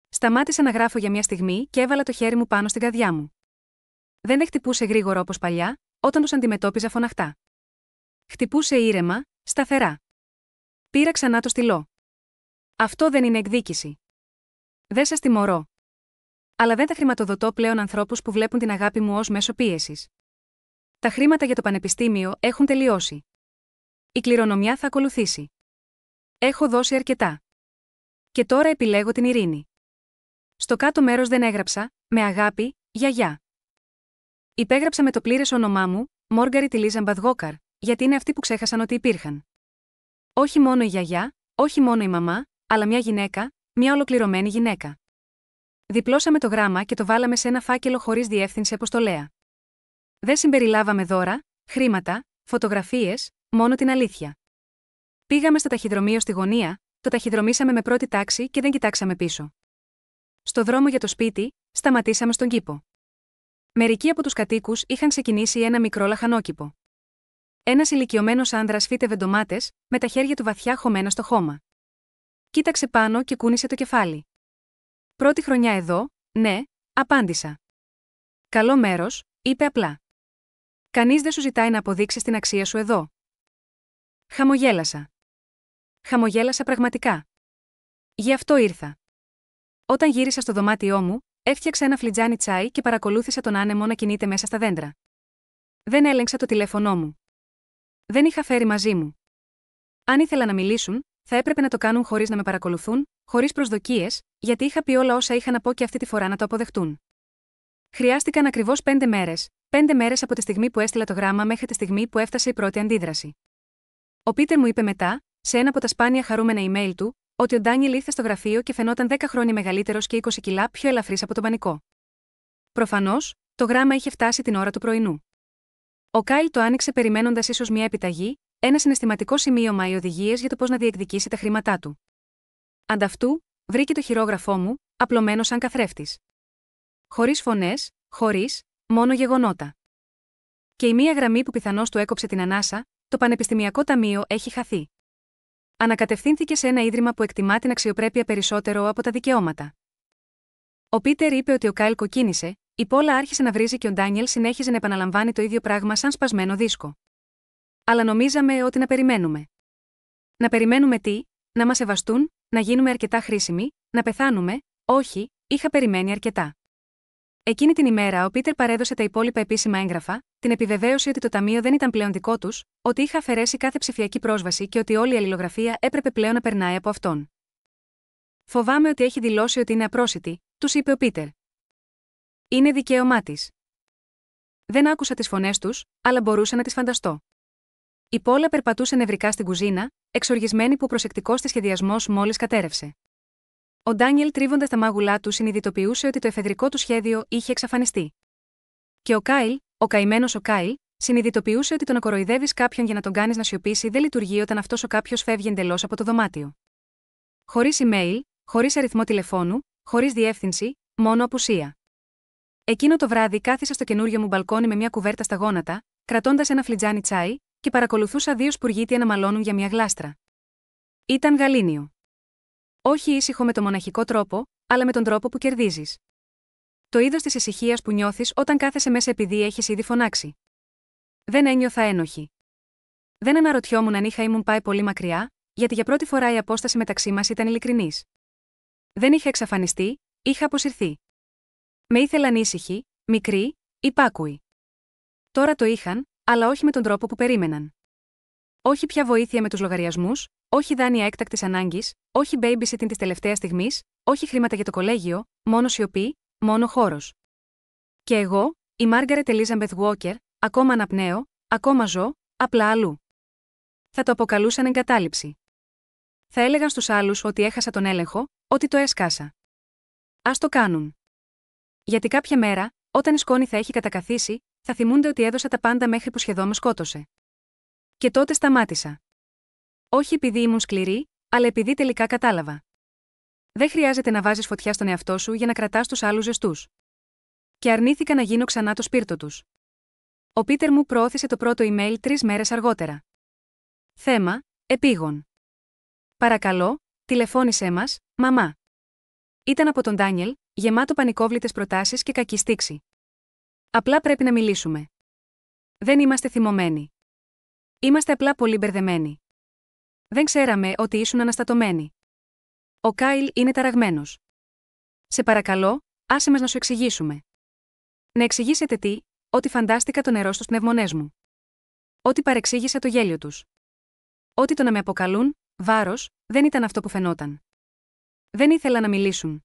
Σταμάτησα να γράφω για μια στιγμή και έβαλα το χέρι μου πάνω στην καρδιά μου. Δεν με χτυπούσε γρήγορα όπως παλιά, όταν τους αντιμετώπιζα φωναχτά. Χτυπούσε ήρεμα, σταθερά. Πήρα ξανά το στυλό. Αυτό δεν είναι εκδίκηση. Δεν σας τιμωρώ. Αλλά δεν θα χρηματοδοτώ πλέον ανθρώπους που βλέπουν την αγάπη μου ως μέσο πίεσης. Τα χρήματα για το πανεπιστήμιο έχουν τελειώσει. Η κληρονομιά θα ακολουθήσει. Έχω δώσει αρκετά. Και τώρα επιλέγω την ειρήνη. Στο κάτω μέρος δεν έγραψα, με αγάπη, γιαγιά. Υπέγραψα με το πλήρες όνομά μου, Μόργαριτ Ελίζαμπεθ Γόκαρ, γιατί είναι αυτοί που ξέχασαν ότι υπήρχαν. Όχι μόνο η γιαγιά, όχι μόνο η μαμά, αλλά μια γυναίκα, μια ολοκληρωμένη γυναίκα. Διπλώσαμε το γράμμα και το βάλαμε σε ένα φάκελο χωρίς διεύθυνση αποστολέα. Δεν συμπεριλάβαμε δώρα, χρήματα, φωτογραφίες, μόνο την αλήθεια. Πήγαμε στο ταχυδρομείο στη γωνία, το ταχυδρομήσαμε με πρώτη τάξη και δεν κοιτάξαμε πίσω. Στο δρόμο για το σπίτι, σταματήσαμε στον κήπο. Μερικοί από τους κατοίκους είχαν ξεκινήσει ένα μικρό λαχανόκηπο. Ένας ηλικιωμένος άνδρας φύτευε ντομάτες, με τα χέρια του βαθιά χωμένα στο χώμα. Κοίταξε πάνω και κούνησε το κεφάλι. Πρώτη χρονιά εδώ, ναι, απάντησα. Καλό μέρος, είπε απλά. Κανείς δεν σου ζητάει να αποδείξεις την αξία σου εδώ. Χαμογέλασα. Χαμογέλασα πραγματικά. Γι' αυτό ήρθα. Όταν γύρισα στο δωμάτιό μου, έφτιαξα ένα φλιτζάνι τσάι και παρακολούθησα τον άνεμο να κινείται μέσα στα δέντρα. Δεν έλεγξα το τηλέφωνό μου. Δεν είχα φέρει μαζί μου. Αν ήθελα να μιλήσουν, θα έπρεπε να το κάνουν χωρίς να με παρακολουθούν, χωρίς προσδοκίες, γιατί είχα πει όλα όσα είχα να πω και αυτή τη φορά να το αποδεχτούν. Χρειάστηκαν ακριβώς 5 μέρες, 5 μέρες από τη στιγμή που έστειλα το γράμμα μέχρι τη στιγμή που έφτασε η πρώτη αντίδραση. Ο Πίτερ μου είπε μετά, σε ένα από τα σπάνια χαρούμενα email του, ότι ο Ντάνιελ ήρθε στο γραφείο και φαινόταν 10 χρόνια μεγαλύτερος και 20 κιλά πιο ελαφρύς από τον πανικό. Προφανώς, το γράμμα είχε φτάσει την ώρα του πρωινού. Ο Κάιλ το άνοιξε περιμένοντας ίσως μια επιταγή, ένα συναισθηματικό σημείωμα ή οδηγίες για το πώς να διεκδικήσει τα χρήματά του. Ανταυτού, βρήκε το χειρόγραφό μου, απλωμένο σαν καθρέφτης. Χωρίς φωνές, χωρίς, μόνο γεγονότα. Και η μία γραμμή που πιθανώς του έκοψε την ανάσα, το Πανεπιστημιακό Ταμείο έχει χαθεί. Ανακατευθύνθηκε σε ένα ίδρυμα που εκτιμά την αξιοπρέπεια περισσότερο από τα δικαιώματα. Ο Πίτερ είπε ότι ο Κάιλ κοκκίνησε, η Πόλα άρχισε να βρίζει και ο Ντάνιελ συνέχιζε να επαναλαμβάνει το ίδιο πράγμα σαν σπασμένο δίσκο. Αλλά νομίζαμε ότι να περιμένουμε. Να περιμένουμε τι, να μας σεβαστούν, να γίνουμε αρκετά χρήσιμοι, να πεθάνουμε, όχι, είχα περιμένει αρκετά. Εκείνη την ημέρα ο Πίτερ παρέδωσε τα υπόλοιπα επίσημα έγγραφα, την επιβεβαίωση ότι το ταμείο δεν ήταν πλέον δικό τους, ότι είχα αφαιρέσει κάθε ψηφιακή πρόσβαση και ότι όλη η αλληλογραφία έπρεπε πλέον να περνάει από αυτόν. Φοβάμαι ότι έχει δηλώσει ότι είναι απρόσιτη, τους είπε ο Πίτερ. Είναι δικαίωμά της. Δεν άκουσα τις φωνές τους, αλλά μπορούσα να τις φανταστώ. Η Πόλα περπατούσε νευρικά στην κουζίνα, εξοργισμένη που ο προσεκτικός της σχεδιασμός μόλις κατέρευσε. Ο Ντάνιελ τρίβοντας τα μάγουλά του συνειδητοποιούσε ότι το εφεδρικό του σχέδιο είχε εξαφανιστεί. Και ο Κάιλ, ο καημένος ο Κάιλ, συνειδητοποιούσε ότι το να κοροϊδεύεις κάποιον για να τον κάνεις να σιωπήσει δεν λειτουργεί όταν αυτός ο κάποιος φεύγει εντελώς από το δωμάτιο. Χωρίς email, χωρίς αριθμό τηλεφώνου, χωρίς διεύθυνση, μόνο απουσία. Εκείνο το βράδυ κάθισα στο καινούριο μου μπαλκόνι με μια κουβέρτα στα γόνατα, κρατώντας ένα φλιτζάνι τσάι, και παρακολουθούσα δύο σπουργίτια να μαλώνουν για μια γλάστρα. Ήταν γαλήνιο. Όχι ήσυχο με το μοναχικό τρόπο, αλλά με τον τρόπο που κερδίζεις. Το είδος της ησυχίας που νιώθεις όταν κάθεσαι μέσα επειδή έχεις ήδη φωνάξει. Δεν ένιωθα ένοχη. Δεν αναρωτιόμουν αν ήμουν πάει πολύ μακριά, γιατί για πρώτη φορά η απόσταση μεταξύ μας ήταν ειλικρινής. Δεν είχα εξαφανιστεί, είχα αποσυρθεί. Με ήθελαν ήσυχη, μικρή, υπάκουη. Τώρα το είχαν, αλλά όχι με τον τρόπο που περίμεναν. Όχι πια βοήθεια με τους λογαριασμούς, όχι δάνεια έκτακτης ανάγκης, όχι babysitting της τελευταίας στιγμής, όχι χρήματα για το κολέγιο, μόνο σιωπή, μόνο χώρος. Και εγώ, η Μάργαρετ Ελίζαμπεθ Walker, ακόμα αναπνέω, ακόμα ζω, απλά αλλού. Θα το αποκαλούσαν εγκατάλειψη. Θα έλεγαν στους άλλους ότι έχασα τον έλεγχο, ότι το έσκασα. Ας το κάνουν. Γιατί κάποια μέρα, όταν η σκόνη θα έχει κατακαθίσει, θα θυμούνται ότι έδωσα τα πάντα μέχρι που σχεδόν με σκότωσε. Και τότε σταμάτησα. Όχι επειδή ήμουν σκληρή, αλλά επειδή τελικά κατάλαβα. Δεν χρειάζεται να βάζεις φωτιά στον εαυτό σου για να κρατάς τους άλλους ζεστούς. Και αρνήθηκα να γίνω ξανά το σπίρτο τους. Ο Πίτερ μου προώθησε το πρώτο email 3 μέρες αργότερα. Θέμα: επίγον. Παρακαλώ, τηλεφώνησέ μας, μαμά. Ήταν από τον Ντάνιελ, γεμάτο πανικόβλητες προτάσεις και κακή στίξη. Απλά πρέπει να μιλήσουμε. Δεν είμαστε θυμωμένοι. Είμαστε απλά πολύ μπερδεμένοι. Δεν ξέραμε ότι ήσουν αναστατωμένοι. Ο Κάιλ είναι ταραγμένος. Σε παρακαλώ, άσε μας να σου εξηγήσουμε. Να εξηγήσετε τι, ότι φαντάστηκα το νερό στους πνευμονές μου. Ότι παρεξήγησα το γέλιο τους. Ότι το να με αποκαλούν βάρος δεν ήταν αυτό που φαινόταν. Δεν ήθελα να μιλήσουν.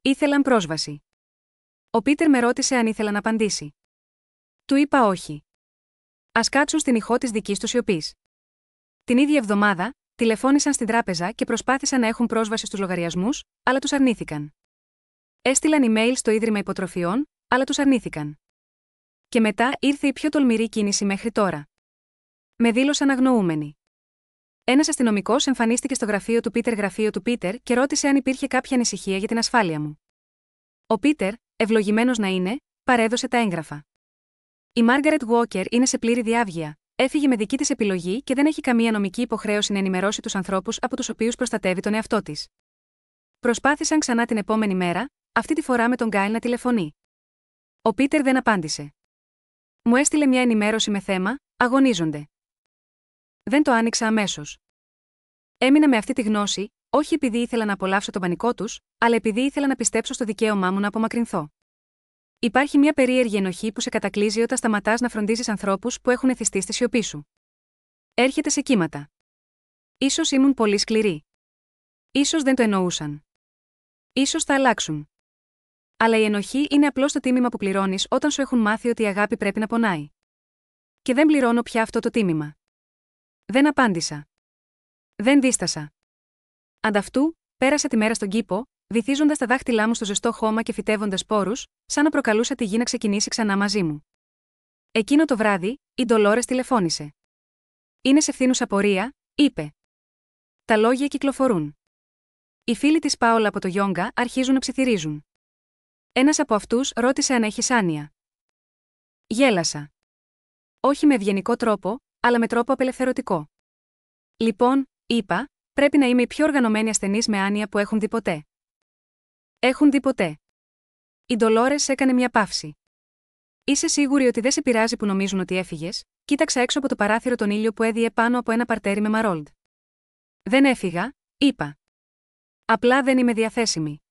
Ήθελαν πρόσβαση. Ο Πίτερ με ρώτησε αν ήθελα να απαντήσει. Του είπα όχι. Ας κάτσουν στην ηχό της δικής του σιωπής. Την ίδια εβδομάδα, τηλεφώνησαν στην τράπεζα και προσπάθησαν να έχουν πρόσβαση στους λογαριασμούς, αλλά τους αρνήθηκαν. Έστειλαν email στο Ίδρυμα Υποτροφιών, αλλά τους αρνήθηκαν. Και μετά ήρθε η πιο τολμηρή κίνηση μέχρι τώρα. Με δήλωσαν αγνοούμενοι. Ένας αστυνομικός εμφανίστηκε στο γραφείο του Πίτερ και ρώτησε αν υπήρχε κάποια ανησυχία για την ασφάλεια μου. Ο Πίτερ, ευλογημένος να είναι, παρέδωσε τα έγγραφα. Η Μάργαρετ Walker είναι σε πλήρη διάβγεια, έφυγε με δική της επιλογή και δεν έχει καμία νομική υποχρέωση να ενημερώσει τους ανθρώπους από τους οποίους προστατεύει τον εαυτό της. Προσπάθησαν ξανά την επόμενη μέρα, αυτή τη φορά με τον Γκάιλ να τηλεφωνεί. Ο Πίτερ δεν απάντησε. Μου έστειλε μια ενημέρωση με θέμα: αγωνίζονται. Δεν το άνοιξα αμέσως. Έμεινα με αυτή τη γνώση, όχι επειδή ήθελα να απολαύσω τον πανικό τους, αλλά επειδή ήθελα να πιστέψω στο δικαίωμά μου να απομακρυνθώ. Υπάρχει μια περίεργη ενοχή που σε κατακλείζει όταν σταματάς να φροντίζεις ανθρώπους που έχουν εθιστεί στη σιωπή σου. Έρχεται σε κύματα. Ίσως ήμουν πολύ σκληρή. Ίσως δεν το εννοούσαν. Ίσως θα αλλάξουν. Αλλά η ενοχή είναι απλώς το τίμημα που πληρώνεις όταν σου έχουν μάθει ότι η αγάπη πρέπει να πονάει. Και δεν πληρώνω πια αυτό το τίμημα. Δεν απάντησα. Δεν δίστασα. Ανταυτού, πέρασα τη μέρα στον κήπο, βυθίζοντας τα δάχτυλά μου στο ζεστό χώμα και φυτεύοντας σπόρους, σαν να προκαλούσα τη γη να ξεκινήσει ξανά μαζί μου. Εκείνο το βράδυ, η Ντολόρες τηλεφώνησε. Είναι σε φθήνουσα πορεία, είπε. Τα λόγια κυκλοφορούν. Οι φίλοι της Πάολα από το Γιόγκα αρχίζουν να ψιθυρίζουν. Ένας από αυτούς ρώτησε αν έχεις άνοια. Γέλασα. Όχι με ευγενικό τρόπο, αλλά με τρόπο απελευθερωτικό. Λοιπόν, είπα, πρέπει να είμαι η πιο οργανωμένη ασθενής με άνοια που έχουν δει ποτέ. Έχουν δει ποτέ. Η Ντολόρες έκανε μια παύση. Είσαι σίγουρη ότι δεν σε πειράζει που νομίζουν ότι έφυγες? Κοίταξα έξω από το παράθυρο τον ήλιο που έδιε πάνω από ένα παρτέρι με μαρόλντ. Δεν έφυγα, είπα. Απλά δεν είμαι διαθέσιμη.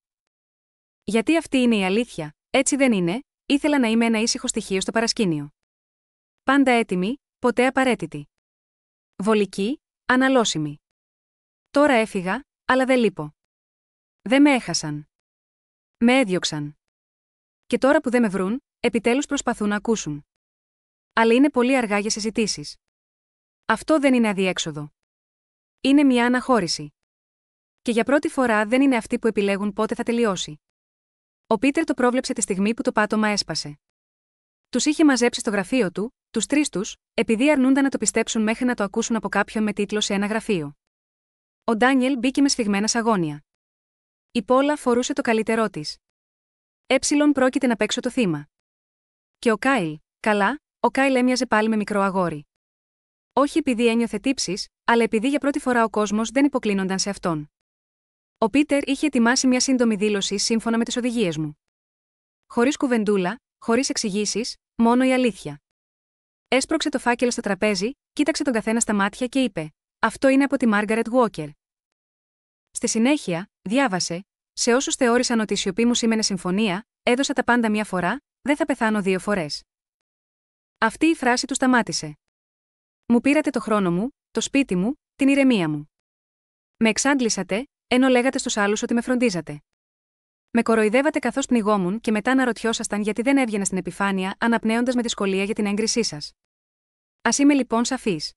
Γιατί αυτή είναι η αλήθεια, έτσι δεν είναι, ήθελα να είμαι ένα ήσυχο στοιχείο στο παρασκήνιο. Πάντα έτοιμη, ποτέ απαραίτητη. Βολική, αναλώσιμη. Τώρα έφυγα, αλλά δεν λείπω. Δεν με έχασαν. Με έδιωξαν. Και τώρα που δεν με βρουν, επιτέλους προσπαθούν να ακούσουν. Αλλά είναι πολύ αργά για συζητήσεις. Αυτό δεν είναι αδιέξοδο. Είναι μια αναχώρηση. Και για πρώτη φορά δεν είναι αυτοί που επιλέγουν πότε θα τελειώσει. Ο Πίτερ το πρόβλεψε τη στιγμή που το πάτωμα έσπασε. Τους είχε μαζέψει στο γραφείο του, τους τρεις τους, επειδή αρνούνταν να το πιστέψουν μέχρι να το ακούσουν από κάποιον με τίτλο σε ένα γραφείο. Ο Ντάνιελ μπήκε με σφιγμένα σαγόνια. Η Πόλα φορούσε το καλύτερό της. Πρόκειται να παίξω το θύμα. Και ο Κάιλ, καλά, ο Κάιλ έμοιαζε πάλι με μικρό αγόρι. Όχι επειδή ένιωθε τύψεις, αλλά επειδή για πρώτη φορά ο κόσμος δεν υποκλίνονταν σε αυτόν. Ο Πίτερ είχε ετοιμάσει μια σύντομη δήλωση σύμφωνα με τις οδηγίες μου. Χωρίς κουβεντούλα, χωρίς εξηγήσεις, μόνο η αλήθεια. Έσπρωξε το φάκελο στο τραπέζι, κοίταξε τον καθένα στα μάτια και είπε: «Αυτό είναι από τη Μάργαρετ Γουόκερ». Στη συνέχεια, διάβασε: «Σε όσους θεώρησαν ότι η σιωπή μου σήμαινε συμφωνία, έδωσα τα πάντα μία φορά, δεν θα πεθάνω 2 φορές». Αυτή η φράση του σταμάτησε. «Μου πήρατε το χρόνο μου, το σπίτι μου, την ηρεμία μου. Με εξάντλησατε, ενώ λέγατε στους άλλους ότι με φροντίζατε. Με κοροϊδεύατε καθώς πνιγόμουν και μετά αναρωτιόσασταν γιατί δεν έβγαινα στην επιφάνεια, αναπνέοντας με δυσκολία για την έγκρισή σας. Ας είμαι λοιπόν σαφής.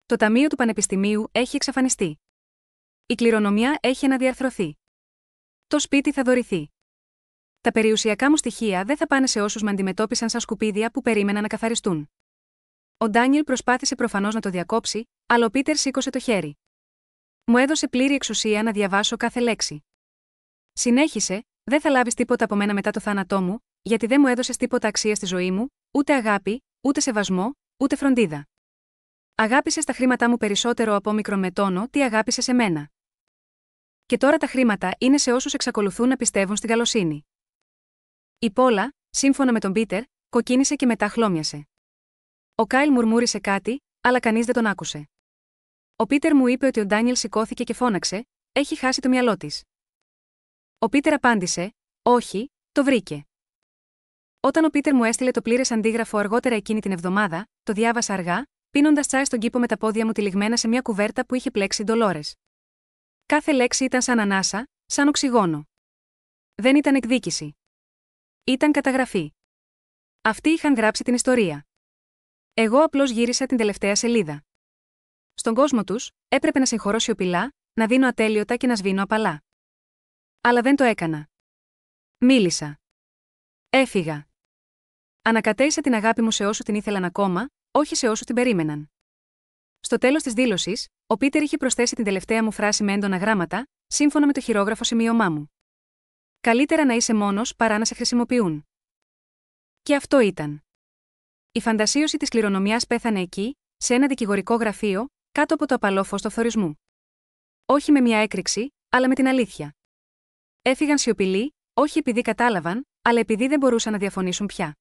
Το ταμείο του Πανεπιστημίου έχει εξαφανιστεί. Η κληρονομιά έχει αναδιαρθρωθεί. Το σπίτι θα δωρηθεί. Τα περιουσιακά μου στοιχεία δεν θα πάνε σε όσους με αντιμετώπισαν σαν σκουπίδια που περίμεναν να καθαριστούν». Ο Ντάνιελ προσπάθησε προφανώς να το διακόψει, αλλά ο Πίτερ σήκωσε το χέρι. «Μου έδωσε πλήρη εξουσία να διαβάσω κάθε λέξη. Συνέχισε: «Δεν θα λάβεις τίποτα από μένα μετά το θάνατό μου, γιατί δεν μου έδωσες τίποτα αξία στη ζωή μου, ούτε αγάπη, ούτε σεβασμό, ούτε φροντίδα. Αγάπησες τα χρήματά μου περισσότερο από όμικρον με τόνο τι αγάπησες εμένα. Και τώρα τα χρήματα είναι σε όσους εξακολουθούν να πιστεύουν στην καλοσύνη». Η Πόλα, σύμφωνα με τον Πίτερ, κοκκίνησε και μετά χλώμιασε. Ο Κάιλ μουρμούρισε κάτι, αλλά κανείς δεν τον άκουσε. Ο Πίτερ μου είπε ότι ο Ντάνιελ σηκώθηκε και φώναξε: «Έχει χάσει το μυαλό της». Ο Πίτερ απάντησε: «Όχι, το βρήκε». Όταν ο Πίτερ μου έστειλε το πλήρες αντίγραφο αργότερα εκείνη την εβδομάδα, το διάβασα αργά, πίνοντας τσάι στον κήπο με τα πόδια μου τυλιγμένα σε μια κουβέρτα που είχε πλέξει η Ντολόρες. Κάθε λέξη ήταν σαν ανάσα, σαν οξυγόνο. Δεν ήταν εκδίκηση. Ήταν καταγραφή. Αυτοί είχαν γράψει την ιστορία. Εγώ απλώς γύρισα την τελευταία σελίδα. Στον κόσμο τους, έπρεπε να συγχωρώ σιωπηλά, να δίνω ατέλειωτα και να σβήνω απαλά. Αλλά δεν το έκανα. Μίλησα. Έφυγα. Ανακατέισα την αγάπη μου σε όσους την ήθελαν ακόμα, όχι σε όσους την περίμεναν. Στο τέλος της δήλωσης, ο Πίτερ είχε προσθέσει την τελευταία μου φράση με έντονα γράμματα, σύμφωνα με το χειρόγραφο σημείωμά μου. «Καλύτερα να είσαι μόνος παρά να σε χρησιμοποιούν». Και αυτό ήταν. Η φαντασίωση της κληρονομιάς πέθανε εκεί, σε ένα δικηγορικό γραφείο, κάτω από το απαλό φως του φθορισμού. Όχι με μια έκρηξη, αλλά με την αλήθεια. Έφυγαν σιωπηλοί, όχι επειδή κατάλαβαν, αλλά επειδή δεν μπορούσαν να διαφωνήσουν πια.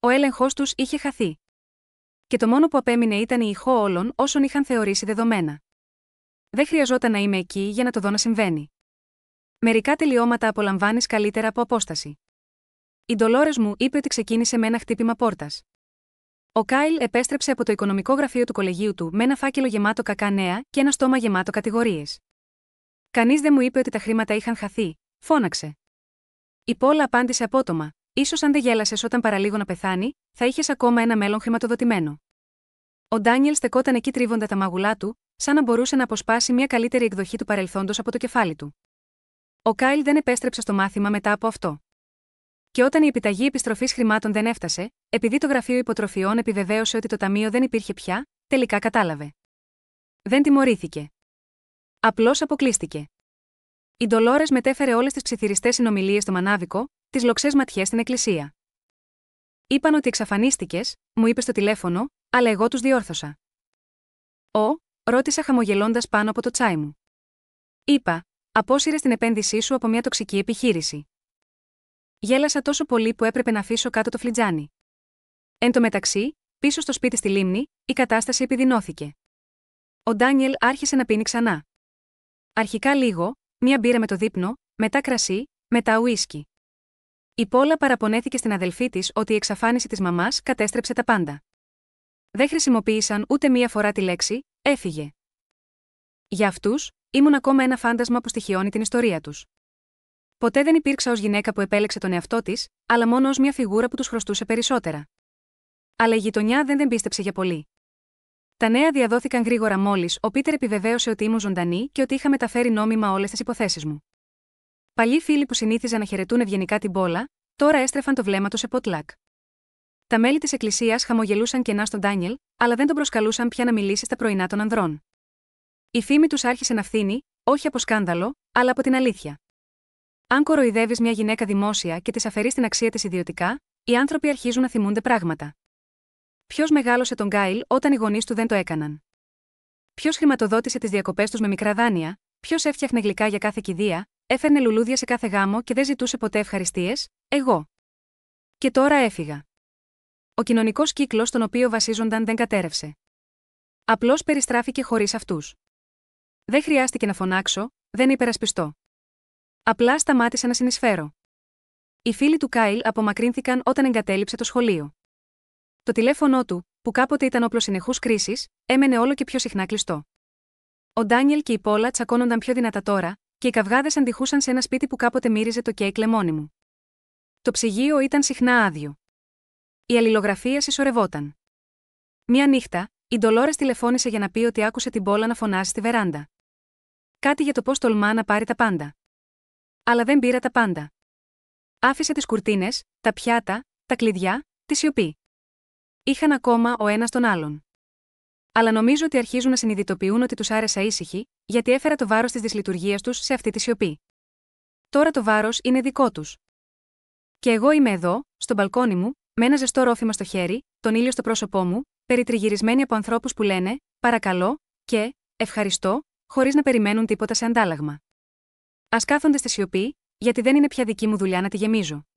Ο έλεγχος τους είχε χαθεί. Και το μόνο που απέμεινε ήταν η ηχό όλων όσων είχαν θεωρήσει δεδομένα. Δεν χρειαζόταν να είμαι εκεί για να το δω να συμβαίνει. Μερικά τελειώματα απολαμβάνεις καλύτερα από απόσταση. Η Ντολόρες μου είπε ότι ξεκίνησε με ένα χτύπημα πόρτας. Ο Κάιλ επέστρεψε από το οικονομικό γραφείο του κολεγίου του με ένα φάκελο γεμάτο κακά νέα και ένα στόμα γεμάτο κατηγορίες. «Κανείς δεν μου είπε ότι τα χρήματα είχαν χαθεί», φώναξε. Η Πόλα απάντησε απότομα: «Ίσως αν δεν γέλασες όταν παραλίγο να πεθάνει, θα είχες ακόμα ένα μέλλον χρηματοδοτημένο». Ο Ντάνιελ στεκόταν εκεί τρίβοντα τα μάγουλά του, σαν να μπορούσε να αποσπάσει μια καλύτερη εκδοχή του παρελθόντος από το κεφάλι του. Ο Κάιλ δεν επέστρεψε στο μάθημα μετά από αυτό. Και όταν η επιταγή επιστροφής χρημάτων δεν έφτασε, επειδή το γραφείο υποτροφιών επιβεβαίωσε ότι το ταμείο δεν υπήρχε πια, τελικά κατάλαβε. Δεν τιμωρήθηκε. Απλώς αποκλείστηκε. Η Ντολόρες μετέφερε όλες τις ψιθυριστές συνομιλίες στο μανάβικο, τις λοξές ματιές στην εκκλησία. «Είπαν ότι εξαφανίστηκες», μου είπε στο τηλέφωνο, αλλά εγώ τους διόρθωσα. Ρώτησα χαμογελώντας πάνω από το τσάι μου. Είπα: «Απόσυρες την επένδυσή σου από μια τοξική επιχείρηση». Γέλασα τόσο πολύ που έπρεπε να αφήσω κάτω το φλιτζάνι. Εν τω μεταξύ, πίσω στο σπίτι στη λίμνη, η κατάσταση επιδεινώθηκε. Ο Ντάνιελ άρχισε να πίνει ξανά. Αρχικά λίγο, μία μπύρα με το δείπνο, μετά κρασί, μετά ουίσκι. Η Πόλα παραπονέθηκε στην αδελφή της ότι η εξαφάνιση της μαμάς κατέστρεψε τα πάντα. Δεν χρησιμοποίησαν ούτε μία φορά τη λέξη «έφυγε». Για αυτούς, ήμουν ακόμα ένα φάντασμα που στοιχειώνει την ιστορία τους. Ποτέ δεν υπήρξα ως γυναίκα που επέλεξε τον εαυτό της, αλλά μόνο ως μια φιγούρα που τους χρωστούσε περισσότερα. Αλλά η γειτονιά δεν πίστεψε για πολύ. Τα νέα διαδόθηκαν γρήγορα μόλις ο Πίτερ επιβεβαίωσε ότι ήμουν ζωντανή και ότι είχα μεταφέρει νόμιμα όλες τις υποθέσεις μου. Παλιοί φίλοι που συνήθιζαν να χαιρετούν ευγενικά την Πόλα, τώρα έστρεφαν το βλέμμα τους σε ποτλακ. Τα μέλη της εκκλησίας χαμογελούσαν κενά στον Ντάνιελ, αλλά δεν τον προσκαλούσαν πια να μιλήσει στα πρωινά των ανδρών. Η φήμη τους άρχισε να φθήνει, όχι από σκάνδαλο, αλλά από την αλήθεια. Αν κοροϊδεύεις μια γυναίκα δημόσια και της αφαιρείς την αξία της ιδιωτικά, οι άνθρωποι αρχίζουν να θυμούνται πράγματα. Ποιος μεγάλωσε τον Γκάιλ όταν οι γονείς του δεν το έκαναν? Ποιος χρηματοδότησε τις διακοπές τους με μικρά δάνεια? Ποιος έφτιαχνε γλυκά για κάθε κηδεία, έφερνε λουλούδια σε κάθε γάμο και δεν ζητούσε ποτέ ευχαριστίες? Εγώ. Και τώρα έφυγα. Ο κοινωνικός κύκλος στον οποίο βασίζονταν δεν κατέρρευσε. Απλώς περιστράφηκε χωρίς αυτούς. Δεν χρειάστηκε να φωνάξω, δεν υπερασπιστώ. Απλά σταμάτησα να συνεισφέρω. Οι φίλοι του Κάιλ απομακρύνθηκαν όταν εγκατέλειψε το σχολείο. Το τηλέφωνό του, που κάποτε ήταν όπλο συνεχούς κρίσης, έμενε όλο και πιο συχνά κλειστό. Ο Ντάνιελ και η Πόλα τσακώνονταν πιο δυνατά τώρα, και οι καυγάδες αντιχούσαν σε ένα σπίτι που κάποτε μύριζε το κέικ λεμόνιμου. Το ψυγείο ήταν συχνά άδειο. Η αλληλογραφία συσσωρευόταν. Μια νύχτα, η Ντολόρες τηλεφώνησε για να πει ότι άκουσε την Πόλα να φωνάζει στη βεράντα. Κάτι για το πώς τολμά να πάρει τα πάντα. Αλλά δεν πήρα τα πάντα. Άφησε τις κουρτίνες, τα πιάτα, τα κλειδιά, τη σιωπή. Είχαν ακόμα ο ένας τον άλλον. Αλλά νομίζω ότι αρχίζουν να συνειδητοποιούν ότι τους άρεσα ήσυχη, γιατί έφερα το βάρος της δυσλειτουργίας τους σε αυτή τη σιωπή. Τώρα το βάρος είναι δικό τους. Και εγώ είμαι εδώ, στο μπαλκόνι μου, με ένα ζεστό ρόφημα στο χέρι, τον ήλιο στο πρόσωπό μου, περιτριγυρισμένη από ανθρώπους που λένε «παρακαλώ» και «ευχαριστώ», χωρίς να περιμένουν τίποτα σε αντάλλαγμα. Ας κάθονται στη σιωπή, γιατί δεν είναι πια δική μου δουλειά να τη γεμίζω.